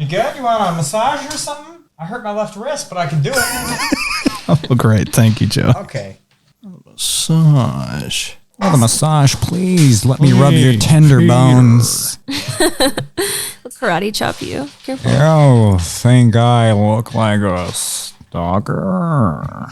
You good? You want a massage or something? I hurt my left wrist, but I can do it. Oh, great. Thank you, Joe. Okay. Massage. Oh, the massage, please. Let me rub your tender bones. I'll karate chop you. Careful. You think I look like a stalker?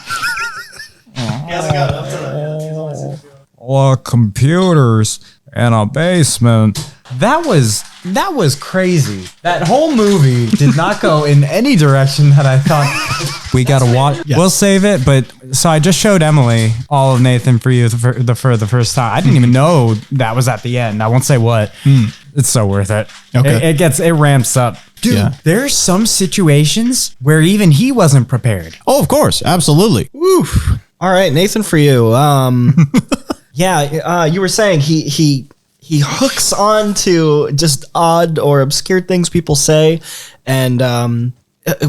He hasn't gotten up to that yet. He's only 6 years old. Computers in a basement. That was crazy. That whole movie did not go in any direction that I thought we got to watch. Yes. We'll save it. But so I just showed Emily all of Nathan for You for the first time. I didn't even know that was at the end. I won't say what. It's so worth it. Okay. It ramps up. Dude, there's some situations where even he wasn't prepared. Oh, of course. Absolutely. Woo. All right, Nathan, for you. You were saying he hooks on to just odd or obscure things people say, and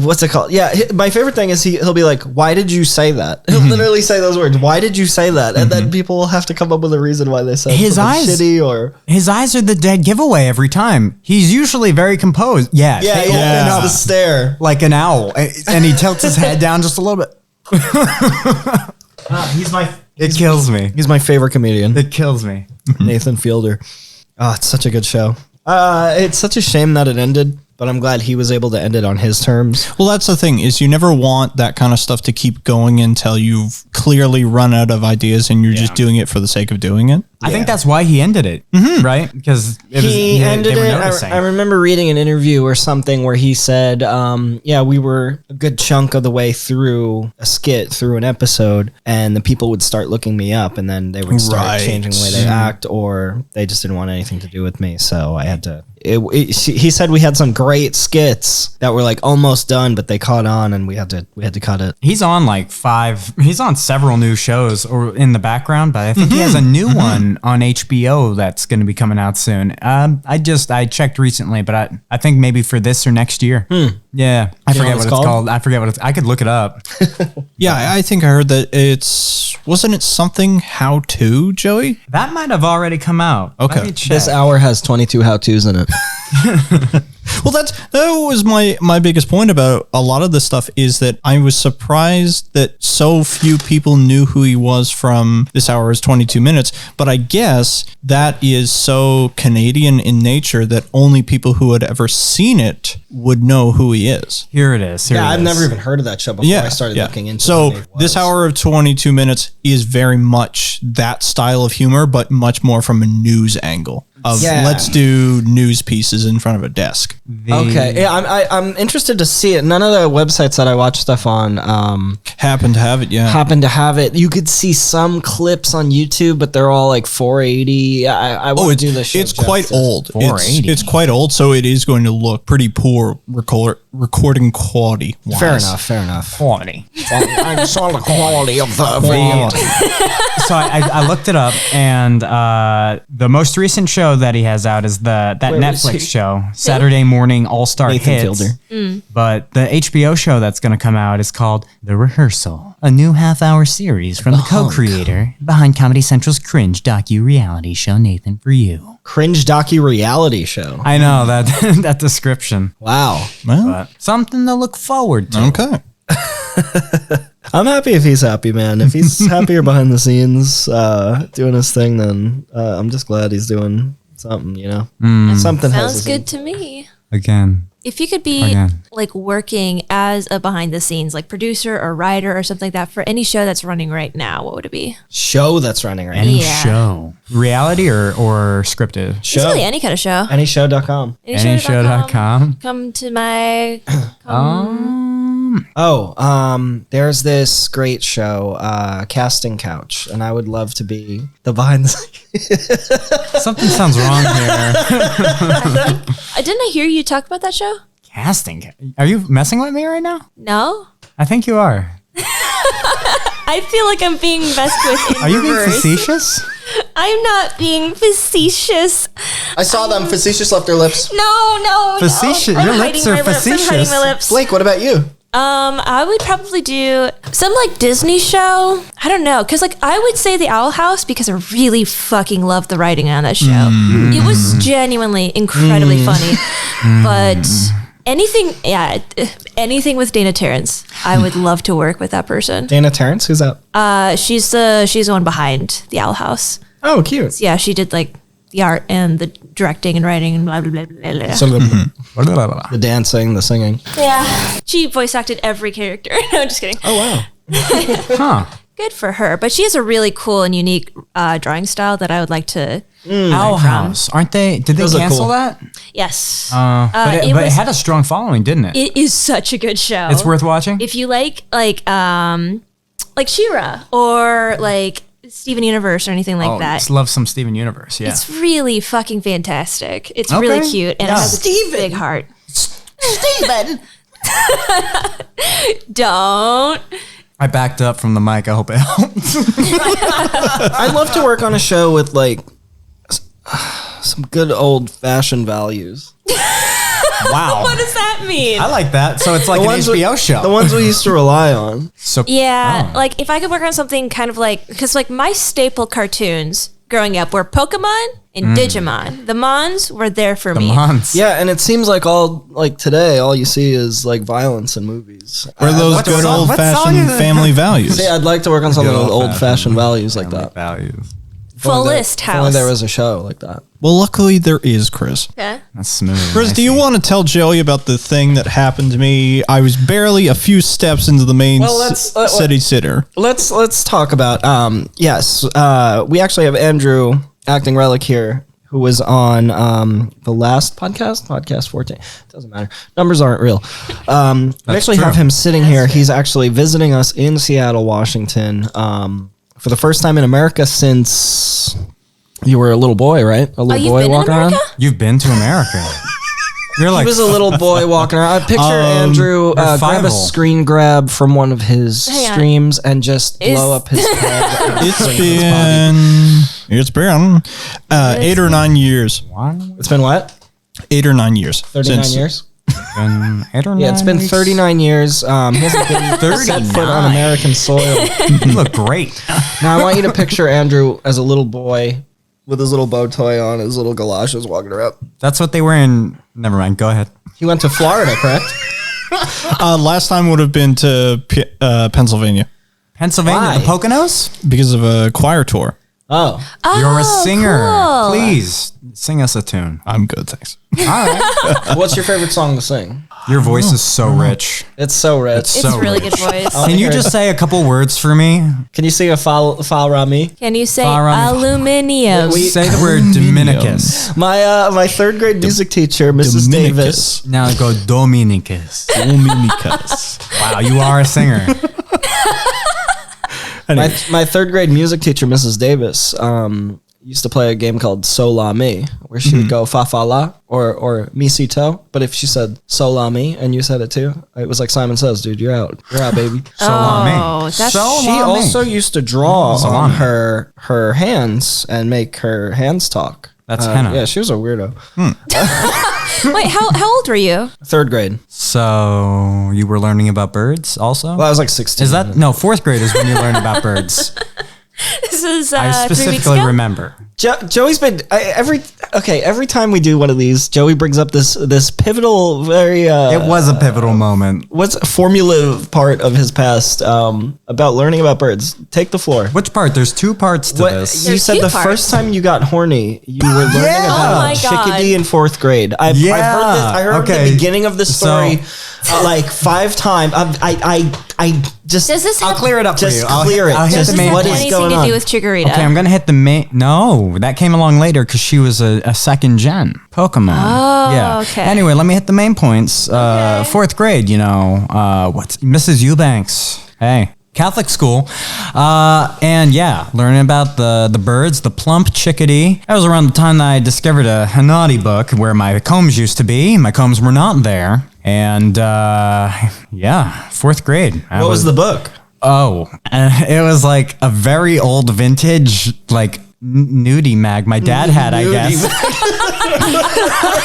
what's it called? Yeah, my favorite thing is he'll be like, "Why did you say that?" He'll literally say those words. Why did you say that? And then people will have to come up with a reason why they said his eyes shitty or his eyes are the dead giveaway every time. He's usually very composed. Yeah, opens the stare like an owl, and he tilts his head down just a little bit. It kills me. He's my favorite comedian. It kills me. Nathan Fielder. Oh, it's such a good show. It's such a shame that it ended, but I'm glad he was able to end it on his terms. Well, that's the thing, is you never want that kind of stuff to keep going until you've clearly run out of ideas and you're just doing it for the sake of doing it. I think that's why he ended it, right? Because he ended it. I remember reading an interview or something where he said, we were a good chunk of the way through a skit, through an episode, and the people would start looking me up, and then they would start changing the way they act, or they just didn't want anything to do with me. So I had to... he said we had some great skits that were like almost done, but they caught on, and we had to cut it. He's on he's on several new shows or in the background, but I think he has a new one on HBO that's going to be coming out soon. I checked recently, but I think maybe for this or next year. Yeah, I forget what it's called. I forget what it's. I could look it up. Yeah, I think I heard that wasn't it something how to, Joey? That might have already come out. Okay, this hour has 22 how tos in it. Well, that was my biggest point about a lot of this stuff, is that I was surprised that so few people knew who he was from This Hour is 22 Minutes. But I guess that is so Canadian in nature that only people who had ever seen it would know who he is. Here it is. I've never even heard of that show before I started looking into it. So This Hour of 22 Minutes is very much that style of humor, but much more from a news angle. Let's do news pieces in front of a desk. Okay. Yeah, I'm interested to see it. None of the websites that I watch stuff on happen to have it. Yeah. Happen to have it. You could see some clips on YouTube, but they're all like 480. I want to do this show. It's quite old. 480. It's quite old, so it is going to look pretty poor recording quality. Fair enough. Quality. I saw the quality of the video. So I looked it up, and the most recent show that he has out is that Netflix show, Saturday Morning All-Star Hits. But the HBO show that's going to come out is called The Rehearsal, a new half-hour series from the co-creator behind Comedy Central's cringe docu-reality show Nathan For You. Cringe docu-reality show. I know that description. Wow. Well, but something to look forward to. Okay. I'm happy if he's happy, man. If he's happier behind the scenes doing his thing, then I'm just glad he's doing something, you know? Something sounds good to me. Again. If you could be like working as a behind the scenes, like producer or writer or something like that for any show that's running right now, what would it be? Show that's running right now. Any show. Reality or scripted? Show. It's really any kind of show. Anyshow.com. Anyshow.com. Come to my... there's this great show, Casting Couch, and I would love to be the behind the scenes. Something sounds wrong here. Didn't I hear you talk about that show? Casting? Are you messing with me right now? No. I think you are. I feel like I'm being messed with in Are you being reverse. facetious? I'm not being facetious. I saw them. Facetious left their lips. No. Facetious? No. Your lips are facetious. I'm hiding my lips. Blake, what about you? I would probably do some like Disney show. I don't know. Cause like I would say The Owl House because I really fucking loved the writing on that show. It was genuinely incredibly funny, but anything with Dana Terrence. I would love to work with that person. Dana Terrence, who's that? She's the one behind the Owl House. Oh, cute. Yeah, she did like the art and the directing and writing and blah blah blah blah blah. So the dancing, the singing. Yeah, she voice acted every character. No, just kidding. Oh wow. Huh. Good for her. But she has a really cool and unique drawing style that I would like to. Owl House, aren't they? Did they Those are cancel cool. that? Yes. But it had a strong following, didn't it? It is such a good show. It's worth watching. If you like She-Ra or like Steven Universe or anything like that. Just love some Steven Universe. Yeah. It's really fucking fantastic. It's Okay. really cute and Yeah. it has a big heart. Steven. Don't. I backed up from the mic. I hope it helps. I'd love to work on a show with like some good old fashioned values. Wow. What does that mean? I like that. So it's like an HBO show. The ones we used to rely on. So Yeah, oh. like if I could work on something kind of like, because like my staple cartoons growing up were Pokemon and Digimon. The Mons were there for me. months. Yeah, and it seems like today, all you see is like violence in movies. Or those good old fashioned family values. See, I'd like to work on something with old fashioned values like that. Values. Full List If only House. there was a show like that. Well, luckily there is, Chris. Okay. That's smooth. Chris, do you want to tell Joey about the thing that happened to me? I was barely a few steps into the main city sitter. Let's talk about yes. We actually have Andrew Acting Relic here, who was on the last podcast 14. Doesn't matter. Numbers aren't real. We actually have him sitting here. He's actually visiting us in Seattle, Washington, for the first time in America since you were a little boy, right? A little boy walking around. You've been to America. You're like He was a little boy walking around. I picture Andrew grab a Revival. screen grab from one of his Hang on. streams and just blow up his head. It's been 8 or 9 years. It's been what? 8 or 9 years. 39 years? Yeah, It's been 39 years. He hasn't been set foot on American soil. You look great. Now I want you to picture Andrew as a little boy with his little bow tie on, his little galoshes walking around. That's what they were in. Never mind. Go ahead. He went to Florida, correct? Last time would have been to Pennsylvania Pennsylvania, Why? the Poconos? because of a choir tour. Oh. You're a singer. cool. Please sing us a tune. I'm good, thanks. All right. What's your favorite song to sing? Your voice is so rich. It's so rich. It's So really rich. good voice. Can you just say a couple words for me? Can you sing a Fa Ra Mi? Can you say Farami. aluminium? Say the word Dominicus. My third grade music teacher, Mrs. Davis. Now go Dominicus. Dominicus. Wow, you are a singer. My third grade music teacher, Mrs. Davis, used to play a game called So La Mi, where she would go fa fa la or mi si to. But if she said So La Mi and you said it too, it was like Simon Says, dude, you're out, baby. Oh, that's She also used to draw on her hands and make her hands talk. That's henna. Yeah, she was a weirdo. Wait, how old were you? Third grade. So you were learning about birds also? Well, I was like 16. Is that no? Fourth grade is when you learn about birds. This is I 3 weeks specifically ago. remember. Joey's been every time we do one of these, Joey brings up this pivotal, very It was a pivotal moment. what's a formulative part of his past about learning about birds. Take the floor. Which part? There's two parts to What this. you There's said two the parts. first time you got horny, you were learning Yeah. Oh my about God. chickadee in fourth grade. I've heard this. I heard Okay. the beginning of the story like 5 times. I just Does this I'll have clear it up just for you. clear it. I'll hit does the this main have what is point. anything going to on? do with Chikorita? Okay, I'm gonna hit the main. No, that came along later because she was a second gen Pokemon. Oh, yeah. okay. Anyway, let me hit the main points. Fourth grade, what's Mrs. Eubanks? Hey, Catholic school, and yeah, learning about the birds, the plump chickadee. That was around the time that I discovered a naughty book where my combs used to be. My combs were not there, and yeah, fourth grade. What was the book? Oh, it was like a very old vintage, like nudie mag. My dad had, I guess.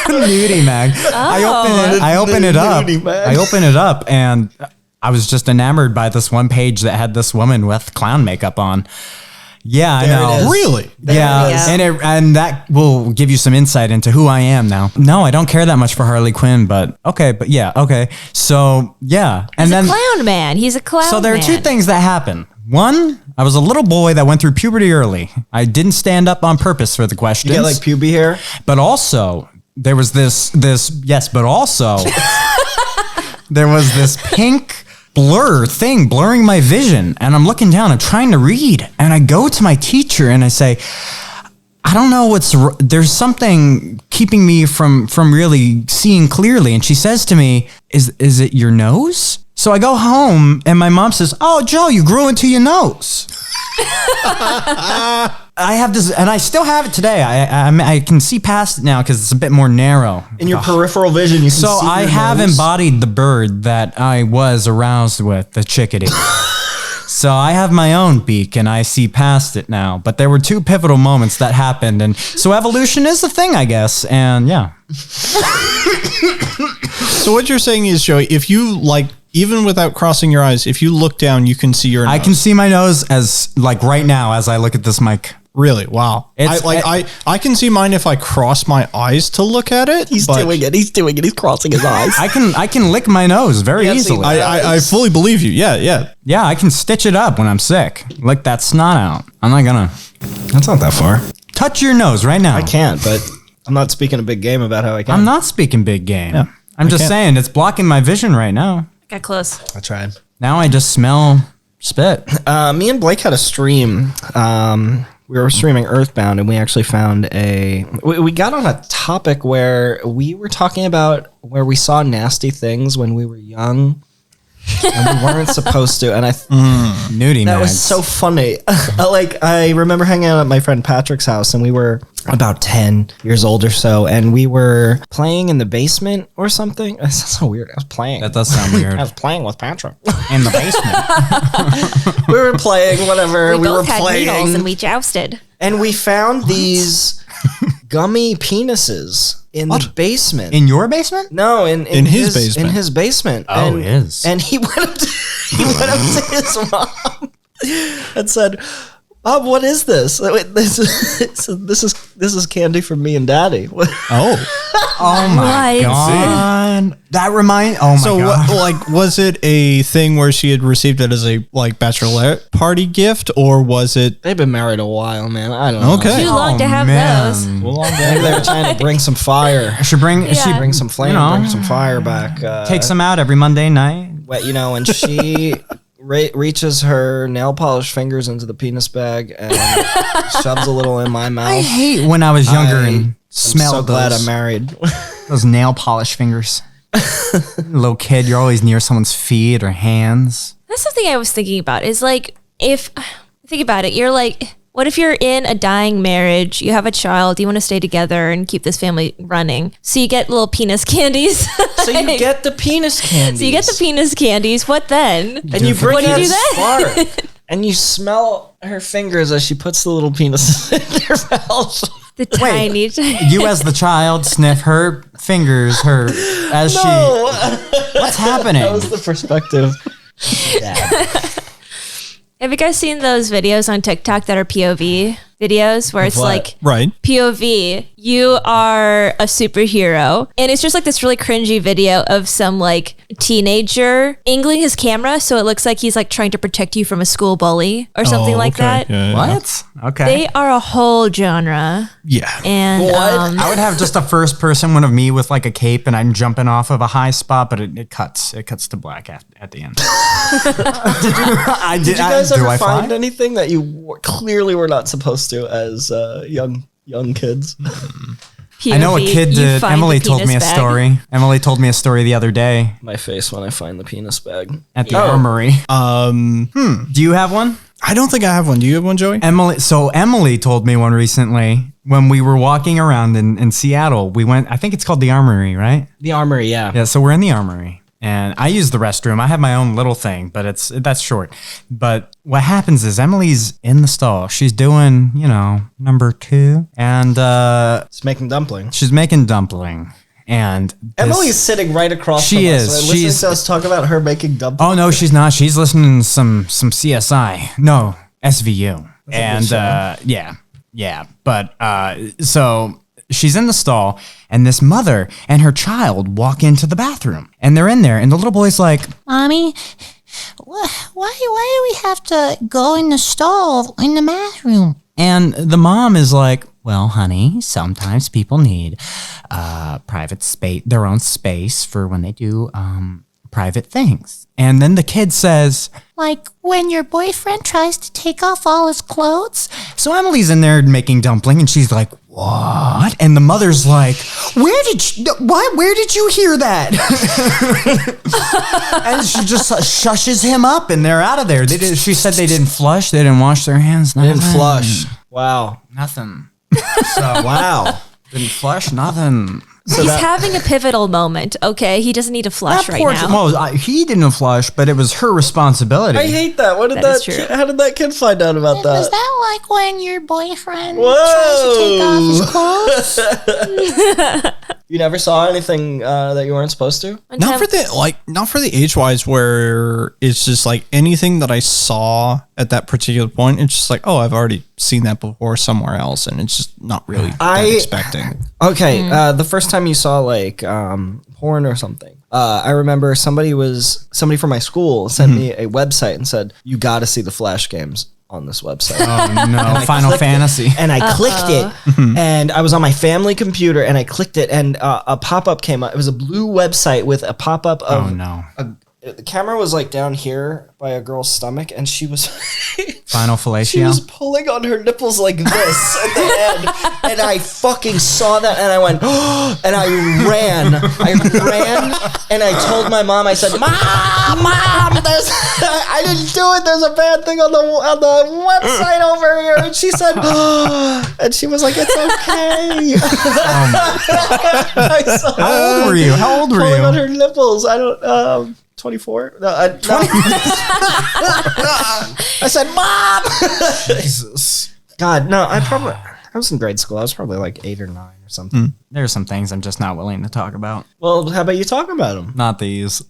Nudie mag. I open it up. Nudie mag. I open it up, and I was just enamored by this one page that had this woman with clown makeup on. Yeah, I There know. it is. Really? Yeah, it is. and that will give you some insight into who I am now. No, I don't care that much for Harley Quinn, but okay. So yeah, and He's then a clown man. He's a clown. so there are man. two things that happen. One, I was a little boy that went through puberty early. I didn't stand up on purpose for the questions. You get like pubic hair. But also, there was this yes, but also there was this pink blur thing blurring my vision, and I'm looking down, I'm trying to read, and I go to my teacher and I say, I don't know there's something keeping me from really seeing clearly. And she says to me, is it your nose? So I go home and my mom says, oh, Joe, you grew into your nose. I have this, and I still have it today. I can see past it now because it's a bit more narrow. In your peripheral vision, you can So see I your have nose. embodied the bird that I was aroused with, the chickadee. So I have my own beak and I see past it now. But there were two pivotal moments that happened. And so evolution is a thing, I guess. And yeah. So what you're saying is, Joey, if you like, even without crossing your eyes, if you look down, you can see your nose. I can see my nose as like right now as I look at this mic. Really? Wow. I can see mine if I cross my eyes to look at it. He's doing it. He's doing it. He's crossing his eyes. I can lick my nose very easily. I fully believe you. Yeah. Yeah, I can stitch it up when I'm sick. Lick that snot out. I'm not gonna That's not that far. touch your nose right now. I can't, but I'm not speaking a big game about how I can. I'm not speaking big game. Yeah, I'm just can't. saying it's blocking my vision right now. Got close. I tried. Now I just smell spit. Me and Blake had a stream. We were streaming Earthbound, and we actually found we got on a topic where we were talking about where we saw nasty things when we were young, and we weren't supposed to. And Nudie that mags. was so funny. Like, I remember hanging out at my friend Patrick's house, and we were about 10 years old or so, and we were playing in the basement or something. That sounds so weird. I was playing. That does sound weird. I was playing with Patrick. In the basement. We were playing whatever. We We were both had needles playing, and we jousted. and we found these gummy penises in the basement. In your basement? No, in his basement. In his basement. Oh, his. And he went up to his mom and said, "Bob, what is this? Wait, this is candy from me and Daddy." Oh my What? god. That remind. Oh my So, god. was it a thing where she had received it as a bachelorette party gift, or was it? They've been married a while, man. I don't know. Okay. Too long to have those. Maybe they were trying to bring some fire. I should bring. Yeah. Bring some flame, bring some fire back. Take some out every Monday night. And she reaches her nail polish fingers into the penis bag and shoves a little in my mouth. I hate when I was younger and smelled I'm so glad those, I'm married. those nail polish fingers. Little kid, you're always near someone's feet or hands. That's something I was thinking about is like, think about it, you're like, what if you're in a dying marriage, you have a child, you want to stay together and keep this family running. So you get little penis candies. So you get the penis candies. So you get the penis candies. What then? and you bring What do you that do then? spark. And you smell her fingers as she puts the little penis in her mouth. The tiny. You as the child sniff her fingers, as she. What's happening? That was the perspective. Have you guys seen those videos on TikTok that are POV videos where it's what? like Right. POV, you are a superhero. And it's just like this really cringy video of some like teenager angling his camera so it looks like he's like trying to protect you from a school bully or something like that. Yeah. What? Okay. They are a whole genre. Yeah. And I would have just a first person one of me with like a cape and I'm jumping off of a high spot, but it cuts. It cuts to black at the end. Did you guys do ever I find fly? anything that you clearly were not supposed to as young kids? POV, I know a kid you did. find Emily the told me penis a bag. story. Emily told me a story the other day My face when I find the penis bag. at the armory. Do you have one? I don't think I have one. Do you have one, Joey? Emily told me one recently when we were walking around in Seattle. We went, I think it's called the Armory, right? The armory, yeah. Yeah, so we're in the Armory. And I use the restroom. I have my own little thing, but that's short. But what happens is Emily's in the stall. She's doing, number 2. And It's making dumplings. she's making dumpling. And Emily's sitting right across She from is. us. Listening She's- to us talk about her making dumplings. Oh, no, she's not. She's listening to some CSI. No, SVU. And but so she's in the stall, and this mother and her child walk into the bathroom, and they're in there, and the little boy's like, Mommy, why do we have to go in the stall in the bathroom? and the mom is like, well, honey, sometimes people need private space, their own space for when they do private things. And then the kid says, Like when your boyfriend tries to take off all his clothes? so Emily's in there making dumpling, and she's like, what? And the mother's like, where did you hear that? And she just shushes him up, and they're out of there. She said they didn't flush, they didn't wash their hands, They didn't flush. Wow. nothing. Wow. Didn't flush, nothing. He's having a pivotal moment. Okay, he doesn't need to flush right now. Well, he didn't flush, but it was her responsibility. I hate that. What did That is true. how did that kid find out about Was that? that like when your boyfriend tries to take off his clothes? You never saw anything that you weren't supposed to? Not for the age wise where it's just like anything that I saw at that particular point, it's just like, oh, I've already seen that before somewhere else, and it's just not really that expecting. Okay, the first time you saw like porn or something, I remember somebody from my school sent me a website and said, you got to see the Flash games on this website. Oh no, Final Fantasy. And I clicked it, and I was on my family computer, and I clicked it, and a pop-up came up. It was a blue website with a pop-up of... Oh no. The camera was like down here by a girl's stomach, and she was... Final She fellatio. was pulling on her nipples like this at the end, and I fucking saw that, and I went, oh, and I ran, and I told my mom, I said, Mom, I didn't do it. There's a bad thing on the website over here, and she said, oh, and she was like, it's okay. How old were you? Pulling on her nipples. I don't. 24? No, I said, Mom! Jesus. God, no, I was in grade school. I was probably like 8 or 9 or something. There are some things I'm just not willing to talk about. Well, how about you talk about them? Not these.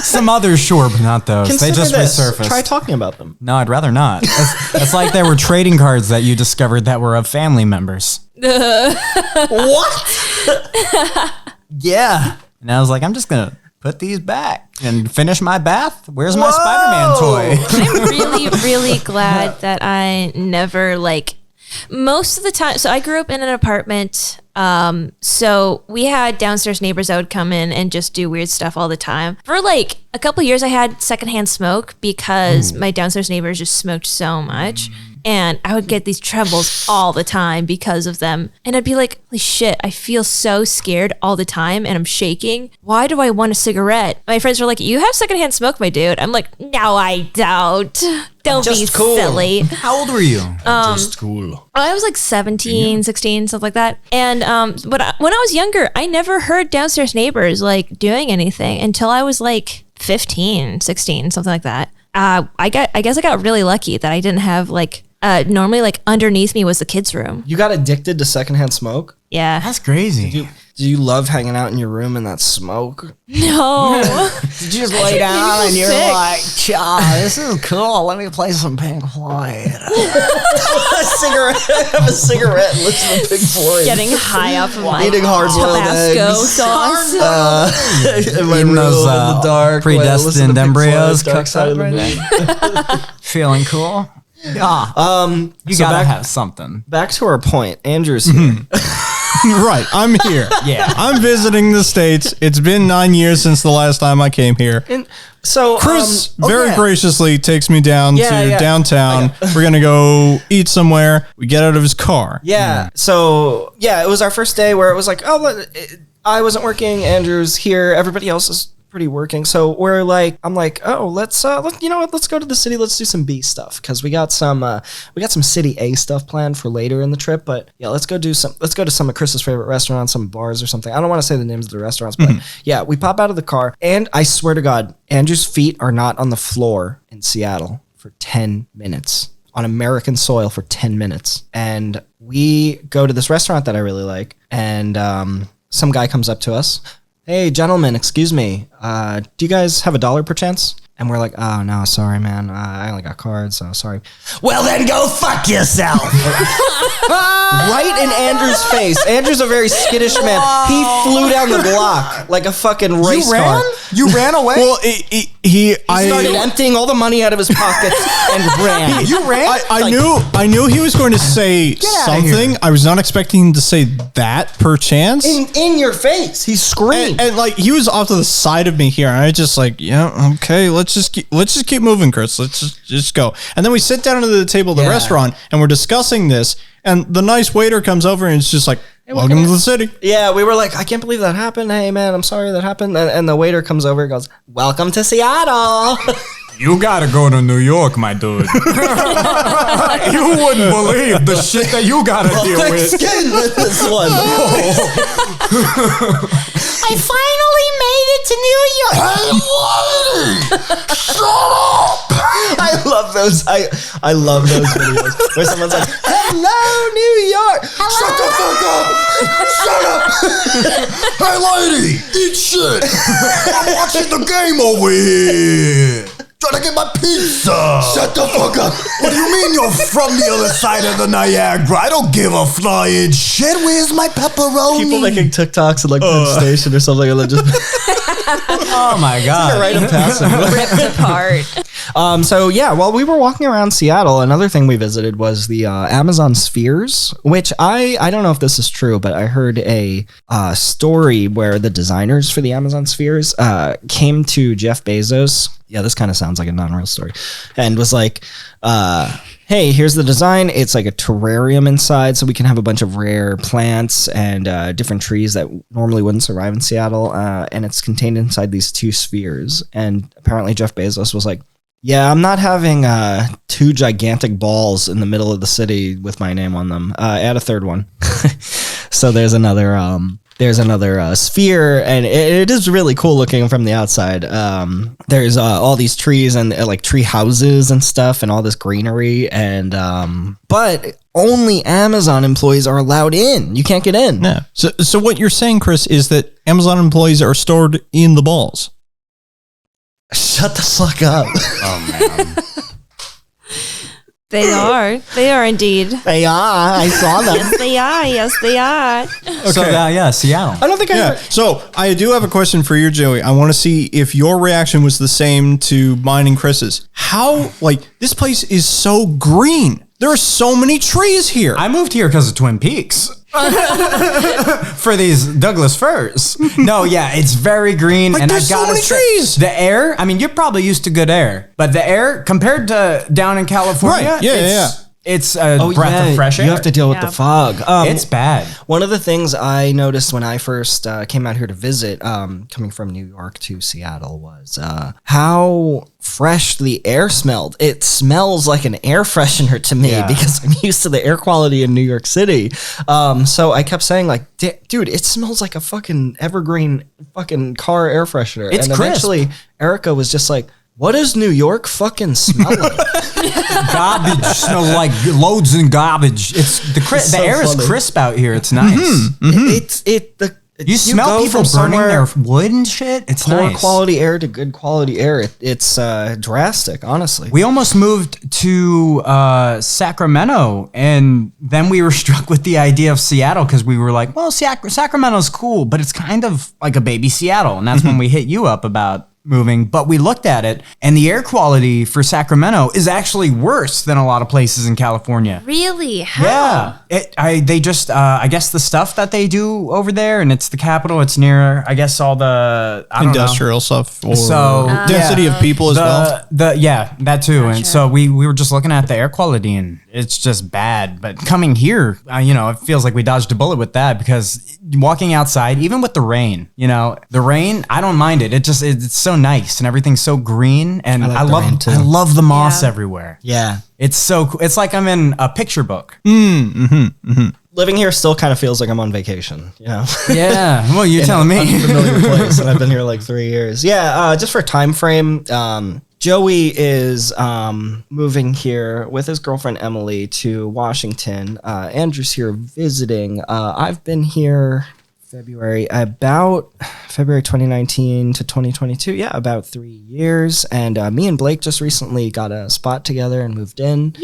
Some others, sure, but not those. They just resurfaced. Try talking about them. No, I'd rather not. It's like there were trading cards that you discovered that were of family members. What? Yeah. And I was like, I'm just going to put these back and finish my bath. Where's my Spider-Man toy? I'm really, really glad that I never most of the time. So I grew up in an apartment. So we had downstairs neighbors that would come in and just do weird stuff all the time. For like a couple years, I had secondhand smoke because my downstairs neighbors just smoked so much. And I would get these trembles all the time because of them. And I'd be like, holy shit, I feel so scared all the time and I'm shaking. Why do I want a cigarette? My friends were like, you have secondhand smoke, my dude. I'm like, no, I don't. Don't be silly. How old were you? Just cool. I was like 17, 16, stuff like that. And when I was younger, I never heard downstairs neighbors like doing anything until I was like 15, 16, something like that. I guess I got really lucky that I didn't have normally like underneath me was the kids' room. You got addicted to secondhand smoke? Yeah. That's crazy. Do you love hanging out in your room in that smoke? No. Did you just lay down and you're like, this is cool. Let me play some Pink Floyd. Have a cigarette and listen to Pink Floyd. Getting high off of my Eating hard-boiled Tabasco eggs. sauce. In my Eating room those, in the dark. predestined embryos. Dark Side of the Moon. Feeling cool? Yeah. You so gotta have something. Back to our point. Andrew's here. Right, I'm here. Yeah. I'm visiting the States. It's been 9 years since the last time I came here. And so Chris very graciously takes me down to downtown. We're going to go eat somewhere. We get out of his car. Yeah. So, it was our first day where it was like, I wasn't working. Andrew's here. Everybody else is pretty working. So we're like, I'm like, let's you know what? Let's go to the city. Let's do some B stuff because we got some city A stuff planned for later in the trip. But yeah, let's go to some of Chris's favorite restaurants, some bars or something. I don't want to say the names of the restaurants, but yeah, we pop out of the car and I swear to God, Andrew's feet are not on the floor in Seattle for 10 minutes. On American soil for 10 minutes. And we go to this restaurant that I really like. And some guy comes up to us. Hey, gentlemen, excuse me. Do you guys have $1 per chance? And we're like, oh, no, sorry, man. I only got cards, so sorry. Well, then go fuck yourself. Right in Andrew's face. Andrew's a very skittish man. He flew down the block like a fucking race car. You ran away? Well, He started emptying all the money out of his pockets and ran. You ran? I knew he was going to say something. I was not expecting him to say that per chance. In your face. He screamed. And like he was off to the side of me here, and I just like, yeah, okay, let's just keep moving, Chris. Let's just go. And then we sit down at the table at the restaurant, and we're discussing this. And the nice waiter comes over, and it's just like, welcome to the city. Yeah, we were like, I can't believe that happened. Hey, man, I'm sorry that happened. And the waiter comes over and goes, welcome to Seattle. You gotta go to New York, my dude. You wouldn't believe the shit that you gotta deal with. Skin with this one. I finally made it to New York. Hey, lady! Shut up! I love those. I love those videos where someone's like, hello, New York. Shut the fuck up! Shut up! Hey, lady! Eat shit! I'm watching the game over here! Trying to get my pizza! Shut the fuck up! What do you mean you're from the other side of the Niagara? I don't give a flying shit. Where's my pepperoni? People making TikToks at like Penn Station or something. And just Oh my God. right and pass them. Ripped apart. So yeah, while we were walking around Seattle, another thing we visited was the Amazon Spheres, which I don't know if this is true, but I heard a story where the designers for the Amazon Spheres came to Jeff Bezos. Yeah, this kind of sounds like a non-real story, and was like, hey, here's the design. It's like a terrarium inside, so we can have a bunch of rare plants and different trees that normally wouldn't survive in Seattle. And it's contained inside these 2 spheres. And apparently Jeff Bezos was like, yeah, I'm not having 2 gigantic balls in the middle of the city with my name on them. Add a 3rd one. So there's another sphere, and it is really cool looking from the outside. There's all these trees and like tree houses and stuff and all this greenery, and but only Amazon employees are allowed in. You can't get in. Yeah. So what you're saying, Chris, is that Amazon employees are stored in the balls. Shut the fuck up. Oh man. They are indeed. They are. I saw them. Yes, they are. Yes, they are. Okay. So yeah, Seattle. I don't think Yeah. So I do have a question for you, Joey. I want to see if your reaction was the same to mine and Chris's. How, like, this place is so green. There are so many trees here. I moved here because of Twin Peaks. For these Douglas firs. No, yeah, it's very green. Like, and there's I gotta so many say, trees. the air, I mean, you're probably used to good air, but the air compared to down in California, Right, yeah. it's a breath of fresh air. You have to deal with the fog. It's bad. One of the things I noticed when I first came out here to visit, coming from New York to Seattle, was how fresh the air smelled. It smells like an air freshener to me because I'm used to the air quality in New York City. So I kept saying like, dude, it smells like a fucking evergreen fucking car air freshener. It's and crisp. eventually Erica was just like, what does New York fucking smell like? Garbage smells like loads and garbage. It's the It's the so air funny. is crisp out here. It's nice. You smell go people from burning somewhere their wood and shit. It's poor nice. quality air to good quality air. It's drastic, honestly. We almost moved to Sacramento, and then we were struck with the idea of Seattle because we were like, well, Sacramento's cool, but it's kind of like a baby Seattle. And that's when we hit you up about moving. But we looked at it, and the air quality for Sacramento is actually worse than a lot of places in California. Really? How? Yeah, they just I guess the stuff that they do over there, and it's the capital. It's near, I guess, all the Industrial stuff or So, density yeah. of people as well. Yeah, that too. And so we were just looking at the air quality, and it's just bad. But coming here, it feels like we dodged a bullet with that, because walking outside, even with the rain, the rain, I don't mind it. It's so nice, and everything's so green, and I like the rain, too. I love the moss everywhere. Yeah. It's so cool. It's like I'm in a picture book. Living here still kind of feels like I'm on vacation, Yeah. Well, you're telling me. Unfamiliar place, and I've been here like 3 years. Yeah, just for time frame, Joey is moving here with his girlfriend Emily to Washington. Andrew's here visiting. I've been here February 2019 to 2022. Yeah, about 3 years. And me and Blake just recently got a spot together and moved in.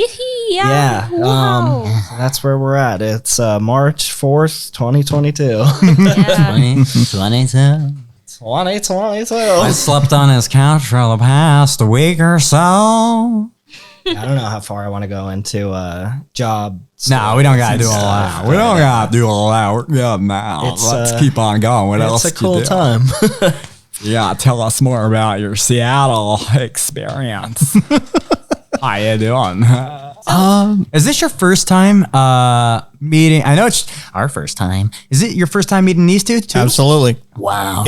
Yeah. Wow. So that's where we're at. It's March 4th, 2022. Yeah. 2022. 2022. I slept on his couch for the past week or so. I don't know how far I want to go into job. No, we don't gotta do all that. We don't gotta do all that. We're good now. It's, Let's keep on going. What else? It's a cool you do? time. Yeah, tell us more about your Seattle experience. How you doing? Is this your first time meeting? I know it's our first time. Is it your first time meeting these two too? Absolutely. Wow.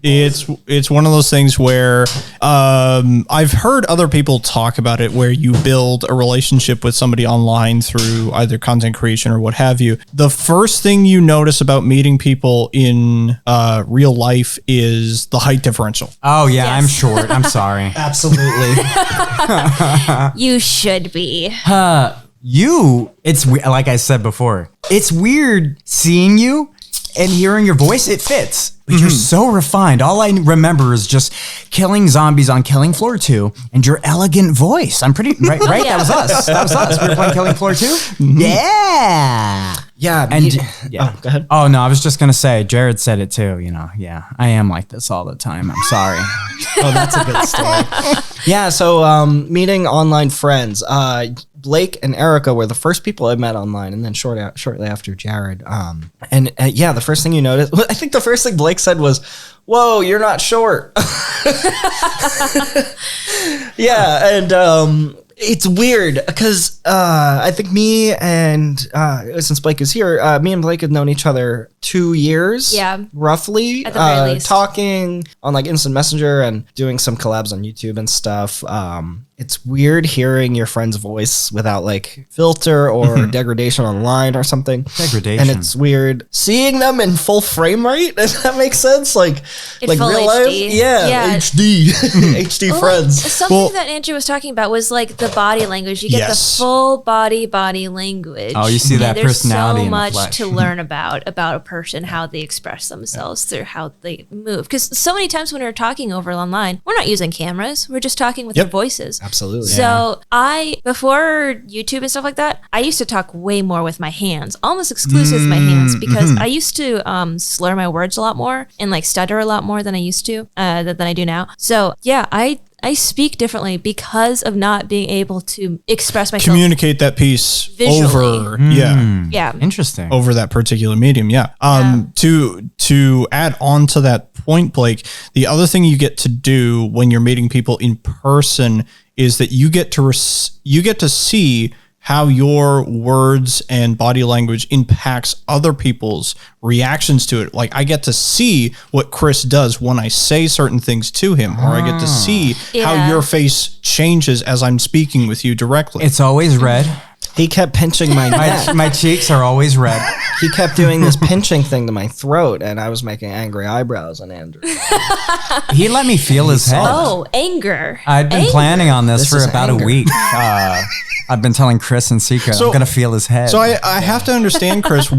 It's one of those things where I've heard other people talk about it, where you build a relationship with somebody online through either content creation or what have you. The first thing you notice about meeting people in real life is the height differential. Oh yeah, Yes. I'm short. I'm sorry. Absolutely. You should be. It's like I said before, it's weird seeing you and hearing your voice. It fits, but you're so refined. All I remember is just killing zombies on Killing Floor 2 and your elegant voice. I'm pretty right. Yeah. That was us. That was us. We were playing Killing Floor 2. Yeah. Yeah. And Oh, go ahead. Oh no, I was just gonna say, Jared said it too. You know, yeah, I am like this all the time. I'm sorry. Oh, that's a good story. Yeah, so meeting online friends. Blake and Erica were the first people I met online, and then shortly after Jared. Yeah, the first thing you notice, I think the first thing Blake said was, "Whoa, you're not short." Yeah, and it's weird because I think me and since Blake is here, me and Blake have known each other 2 years, roughly. At the very least. Talking on like Instant Messenger and doing some collabs on YouTube and stuff. It's weird hearing your friend's voice without like filter or degradation online or something. Degradation. And it's weird seeing them in full frame rate. Does that make sense? Like In full real life? HD. Yeah, Yeah. HD. HD Well, friends. Something that Andrew was talking about was like the body language. You get Yes. the full body language. Oh, you see that And personality in There's the so much flesh. to learn about a person, how they express themselves through how they move. Because so many times when we're talking over online, we're not using cameras. We're just talking with our voices. Absolutely. So before YouTube and stuff like that, I used to talk way more with my hands, almost exclusively with my hands, because I used to slur my words a lot more and like stutter a lot more than I used to, than I do now. So yeah, I speak differently because of not being able to express myself. Communicate that piece Visually. over. Yeah. Yeah. Interesting. Over that particular medium. Yeah. To add on to that point, Blake, the other thing you get to do when you're meeting people in person is that you get to see how your words and body language impacts other people's reactions to it. Like I get to see what Chris does when I say certain things to him, or I get to see how Yeah. your face changes as I'm speaking with you directly. It's always red. He kept pinching my neck. My cheeks are always red. He kept doing this pinching thing to my throat, and I was making angry eyebrows on Andrew. He let me feel his head. Oh, anger. I'd been planning on this for is about anger. a week. I've been telling Chris in secret, I'm going to feel his head. So I have to understand, Chris,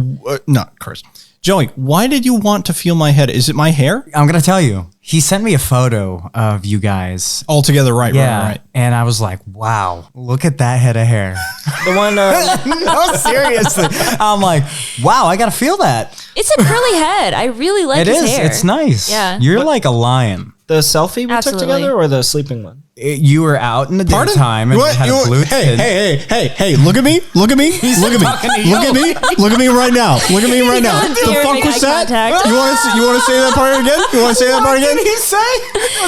not Chris. Joey, why did you want to feel my head? Is it my hair? I'm going to tell you. He sent me a photo of you guys. Altogether, right. And I was like, wow, look at that head of hair. The one, No, seriously. I'm like, wow, I got to feel that. It's a curly head. I really like It his is. hair. It's nice. Yeah. You're like a lion. the selfie we Absolutely. took together, or the sleeping one? You were out in the daytime and What? had a blue tint. Hey, look at me. Look at me. Look at me. talking to Look at me. Look at me right now. Look at me right now. on The deer, fuck make was eye that? contact. You want to say that part again? You want to say that part What again? did he say?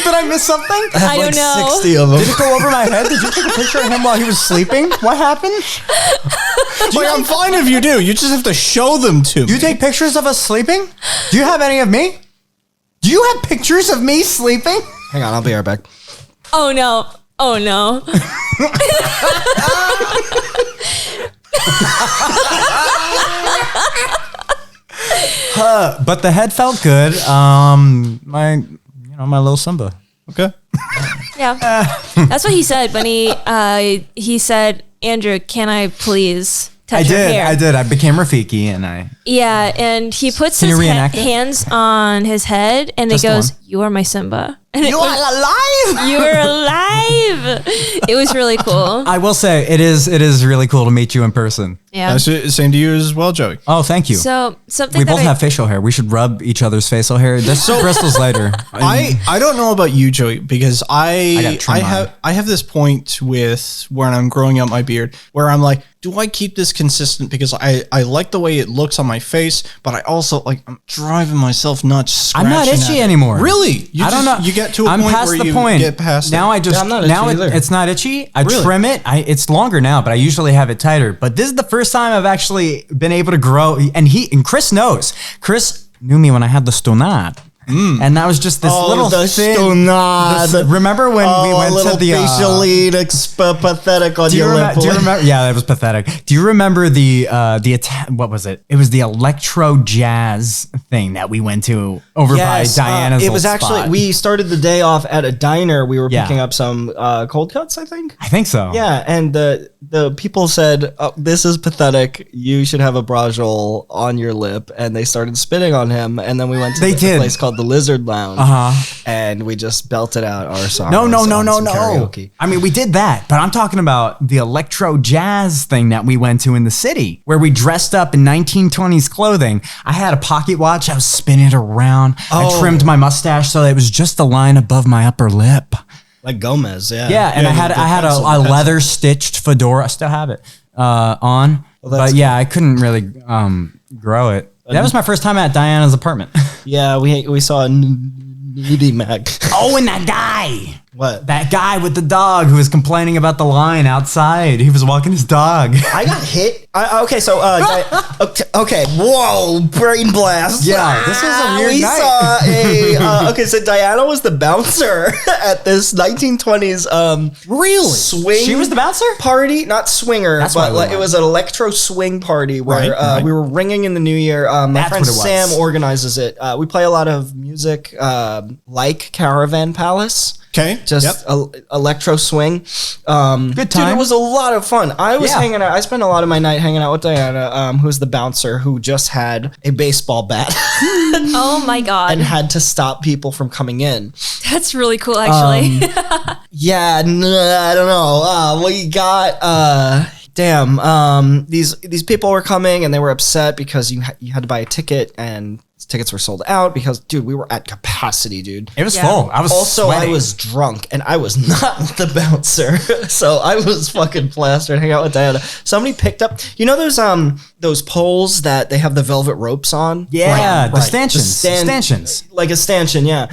Did I miss something? I don't know. 60 of them. Did it go over my head? Did you take a picture of him while he was sleeping? What happened? Like, I'm fine if you do. You just have to show them to me. Do you take pictures of us sleeping? Do you have any of me? Do you have pictures of me sleeping? Hang on, I'll be right back. Oh no. Oh no. But the head felt good. My little Simba. Okay. Yeah. That's what he said when he said, Andrew, can I please touch your hair? I did. I became Rafiki and I Yeah, and he puts Can his you reenact it? hands on his head, and Just it the goes, one. "You are my Simba." And You are alive. You are alive. It was really cool. I will say it is really cool to meet you in person. Yeah. Same to you as well, Joey. Oh, thank you. So something We that both have facial hair. We should rub each other's facial hair. That's bristles later. I don't know about you, Joey, because gotta trim mine. I have this point with when I'm growing out my beard where I'm like, do I keep this consistent because I like the way it looks on my face, but I also I'm driving myself nuts. I'm not scratching itchy at it. anymore. Really? You I don't know. You get to a I'm point past where the you point. get past now it. I just I'm not now itchy either. it's not itchy. I Really? trim it. It's longer now, but I usually have it tighter. But this is the first time I've actually been able to grow. And Chris knows. Chris knew me when I had the stonade. And that was just this little the thin. stonade. Remember when we went to the facial lead pathetic on Do you, your lip? do you remember? Yeah, that was pathetic. Do you remember the what was it? It was the electro jazz thing that we went to over by Diana's. It was old actually spot. we started the day off at a diner. We were Yeah. picking up some cold cuts, I think. I think so. Yeah, and the people said, oh, "This is pathetic. You should have a brajol on your lip." And they started spitting on him. And then we went to They the did. place called the Lizard Lounge, and we just belted out our songs. No. on some karaoke. I mean, we did that, but I'm talking about the electro jazz thing that we went to in the city where we dressed up in 1920s clothing. I had a pocket watch. I was spinning it around. I trimmed my mustache so it was just the line above my upper lip. Like Gomez, yeah. Yeah, and I had a leather stitched fedora. I still have it on, but yeah, I couldn't really grow it. That was my first time at Diana's apartment. Yeah, we saw a Needy Mac. Oh, and that guy. What? That guy with the dog who was complaining about the line outside. He was walking his dog. I got hit. Okay, so okay, whoa, brain blast. Yeah, this was a weird we night. saw a okay. So Diana was the bouncer at this 1920s Really? swing. She was the bouncer? Party, not swinger, That's why but we like, it went. was an electro swing party where Right. we were ringing in the new year. My That's friend what it was. Sam organizes it. We play a lot of music, like Caravan Palace. Okay. Just electro swing. Good Dude, time. it was a lot of fun. I was Yeah. hanging out. I spent a lot of my night hanging out with Diana, who's the bouncer who just had a baseball bat Oh my and God. had to stop people from coming in. That's really cool, actually. Yeah, I don't know. We got these people were coming and they were upset because you had to buy a ticket and tickets were sold out because, dude, we were at capacity, dude. It was Yeah. full. I was Also, sweating. I was drunk and I was not the bouncer, so I was fucking plastered hanging out with Diana. Somebody picked up, you know, those poles that they have the velvet ropes on. Yeah, the Right. stanchions. stand- Stanchions. like a stanchion, yeah.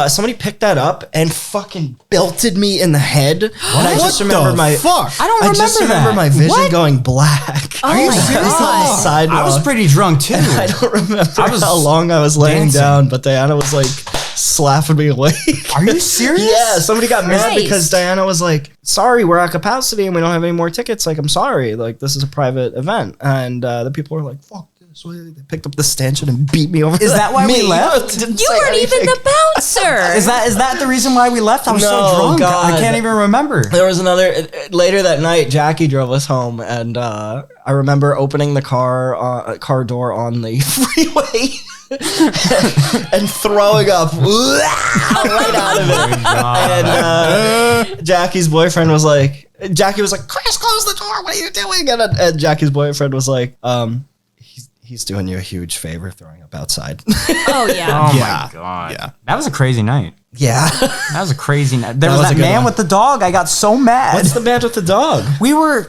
Somebody picked that up and fucking belted me in the head. And I just remember my fuck? I don't I remember just remember that. my vision What? going black. Oh my God. Sidewalk. I was pretty drunk too. I don't remember I was how long I was laying dancing. down, but Diana was like slapping me awake. Are you serious? Yeah, somebody got mad Christ. because Diana was like, "Sorry, we're at capacity and we don't have any more tickets." Like, I'm sorry, like this is a private event, and the people were like, "Fuck this!" So they picked up the stanchion and beat me over. Is that why we left? Didn't You say weren't even anything. the bouncer. Is that the reason why we left? I was No, so drunk. God. I can't even remember. There was another later that night. Jackie drove us home, and I remember opening the car door on the freeway and throwing up right out of it. And Jackie's boyfriend was like, "Chris, close the door. What are you doing?" And Jackie's boyfriend was like, He's doing you a huge favor throwing up outside." Oh, yeah. Oh Yeah. my god. Yeah. That was a crazy night. Yeah. That was a crazy night. There That was was a that good man one. with the dog. I got so mad. What's the band with the dog? we were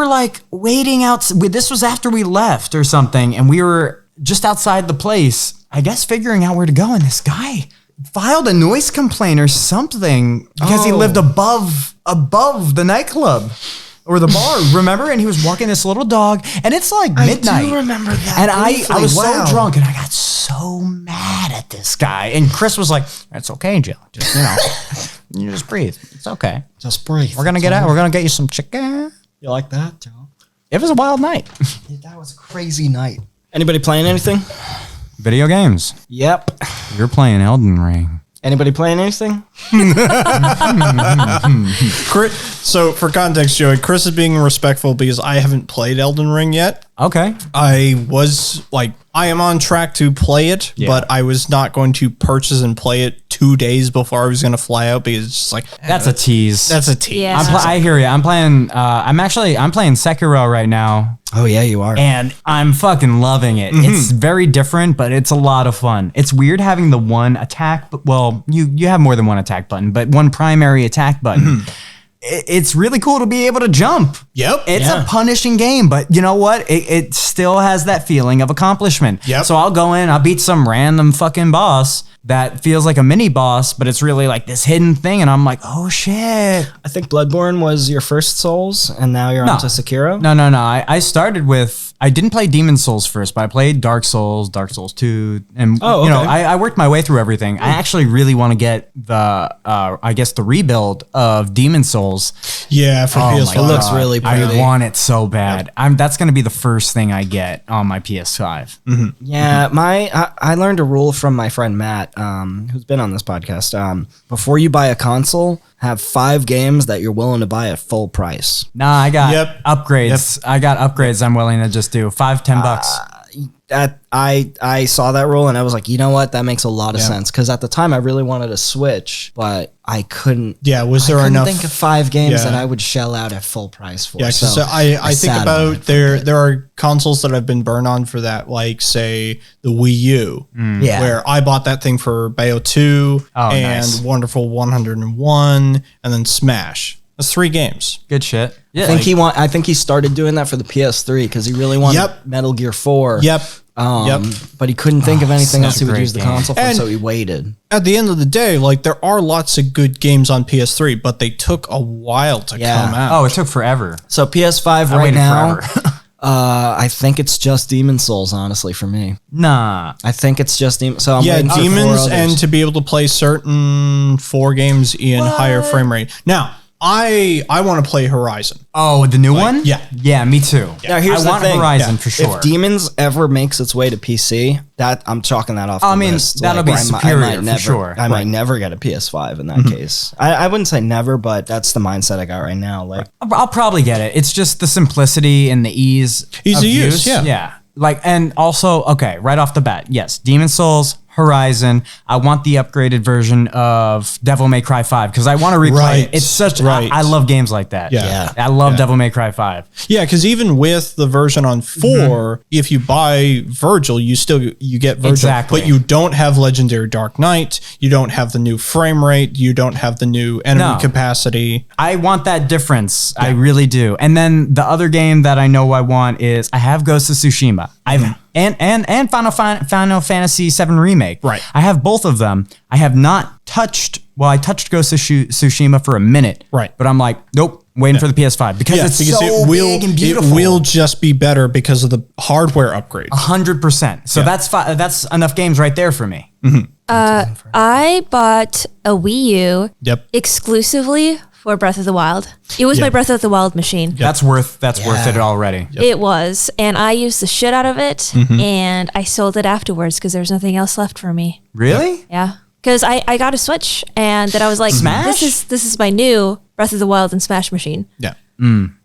like waiting out. This was after we left or something, and we were just outside the place, I guess, figuring out where to go. And this guy filed a noise complaint or something because he Oh. lived above the nightclub or the bar. Remember? And he was walking this little dog, and it's like midnight. I do remember that. And I briefly. was Wow. so drunk, and I got so mad at this guy. And Chris was like, "It's okay, Jill. Just you just breathe. It's okay. Just breathe. We're gonna get out. We're gonna get you some chicken." You like that, Joe? It was a wild night. That was a crazy night. Anybody playing anything? Video games. Yep. You're playing Elden Ring. Anybody playing anything? So for context, Joey, Chris is being respectful because I haven't played Elden Ring yet. Okay. I was like, I am on track to play it, but I was not going to purchase and play it 2 days before I was going to fly out because it's just like That's a tease. that's a tease. Yeah. I hear you. I'm playing Sekiro right now. Oh yeah, you are. And I'm fucking loving it. It's very different, but it's a lot of fun. It's weird having the one attack, but well, you have more than one attack button, but one primary attack button. It's really cool to be able to jump. Yep. It's a punishing game, but you know what? It still has that feeling of accomplishment. Yep. So I'll go in, I'll beat some random fucking boss that feels like a mini boss, but it's really like this hidden thing, and I'm like, oh shit. I think Bloodborne was your first Souls, and now you're on to Sekiro. No. I started with, I didn't play Demon Souls first, but I played Dark Souls 2, and Oh, you know, okay. I worked my way through everything. I actually really want to get the, I guess the rebuild of Demon Souls. Yeah, for PS5. It looks really pretty. I want it so bad. That's going to be the first thing I get on my PS5. Yeah, I learned a rule from my friend Matt, who's been on this podcast. Before you buy a console, have 5 games that you're willing to buy at full price. Nah, I got Yep. upgrades. I got upgrades I'm willing to just do. $5-10. I saw that rule and I was like, you know what? That makes a lot of sense. Because at the time I really wanted to Switch, but I couldn't. Yeah, was there I couldn't enough? think of 5 games Yeah. that I would shell out at full price for. Yeah, so because I think sat on about it. there are consoles that have been burned on for that, like say the Wii U, Yeah. where I bought that thing for Bayo 2 and nice. Wonderful 101, and then Smash. That's 3 games. Good shit. Yeah. I think he started doing that for the PS3 because he really wanted Yep. Metal Gear 4. Yep. But he couldn't think of anything else such he a would great use the game. console for, And- so he waited. At the end of the day, like there are lots of good games on PS3, but they took a while to Yeah. come out. Oh, it took forever. So PS5 I right waited now, forever. I think it's just Demon Souls, honestly, for me. Nah. I think it's just Demon. So I'm yeah, waiting for 4 Demons, others. and to be able to play certain 4 games in higher frame rate. Now, I want to play Horizon. Oh, the new one? yeah. Yeah, me too. Now, here's I the want thing. Horizon Yeah. for sure. If Demons ever makes its way to PC, that I'm chalking that off. I the mean, list. that'll be I superior might for never, sure. I might never get a PS5 in that case. I wouldn't say never, but that's the mindset I got right now. Like, I'll probably get it. It's just the simplicity and the ease Ease of of use, yeah. Yeah. Like, and also, okay, right off the bat, yes, Demon Souls, Horizon. I want the upgraded version of Devil May Cry 5 because I want to replay Right. it. It's such, Right. I love games like that. Yeah. I love Devil May Cry 5. Yeah, because even with the version on 4, if you buy Virgil, you get Virgil, Exactly. but you don't have Legendary Dark Knight. You don't have the new frame rate. You don't have the new enemy No. capacity. I want that difference. I really do. And then the other game that I know I want is I have Ghost of Tsushima. I've and Final Fantasy VII Remake. Right. I have both of them. I have not touched. Well, I touched Ghost of Tsushima for a minute. Right. But I'm like, nope, waiting for the PS5 because it's so big and beautiful. It will just be better because of the hardware upgrades. 100%. So that's enough games right there for me. I bought a Wii U Yep. exclusively for Breath of the Wild. It was my Breath of the Wild machine. That's worth it already. It was, and I used the shit out of it, and I sold it afterwards because there's nothing else left for me. Really? Yeah, because I got a Switch, and then I was like, Smash? This is my new Breath of the Wild and Smash machine. Yeah.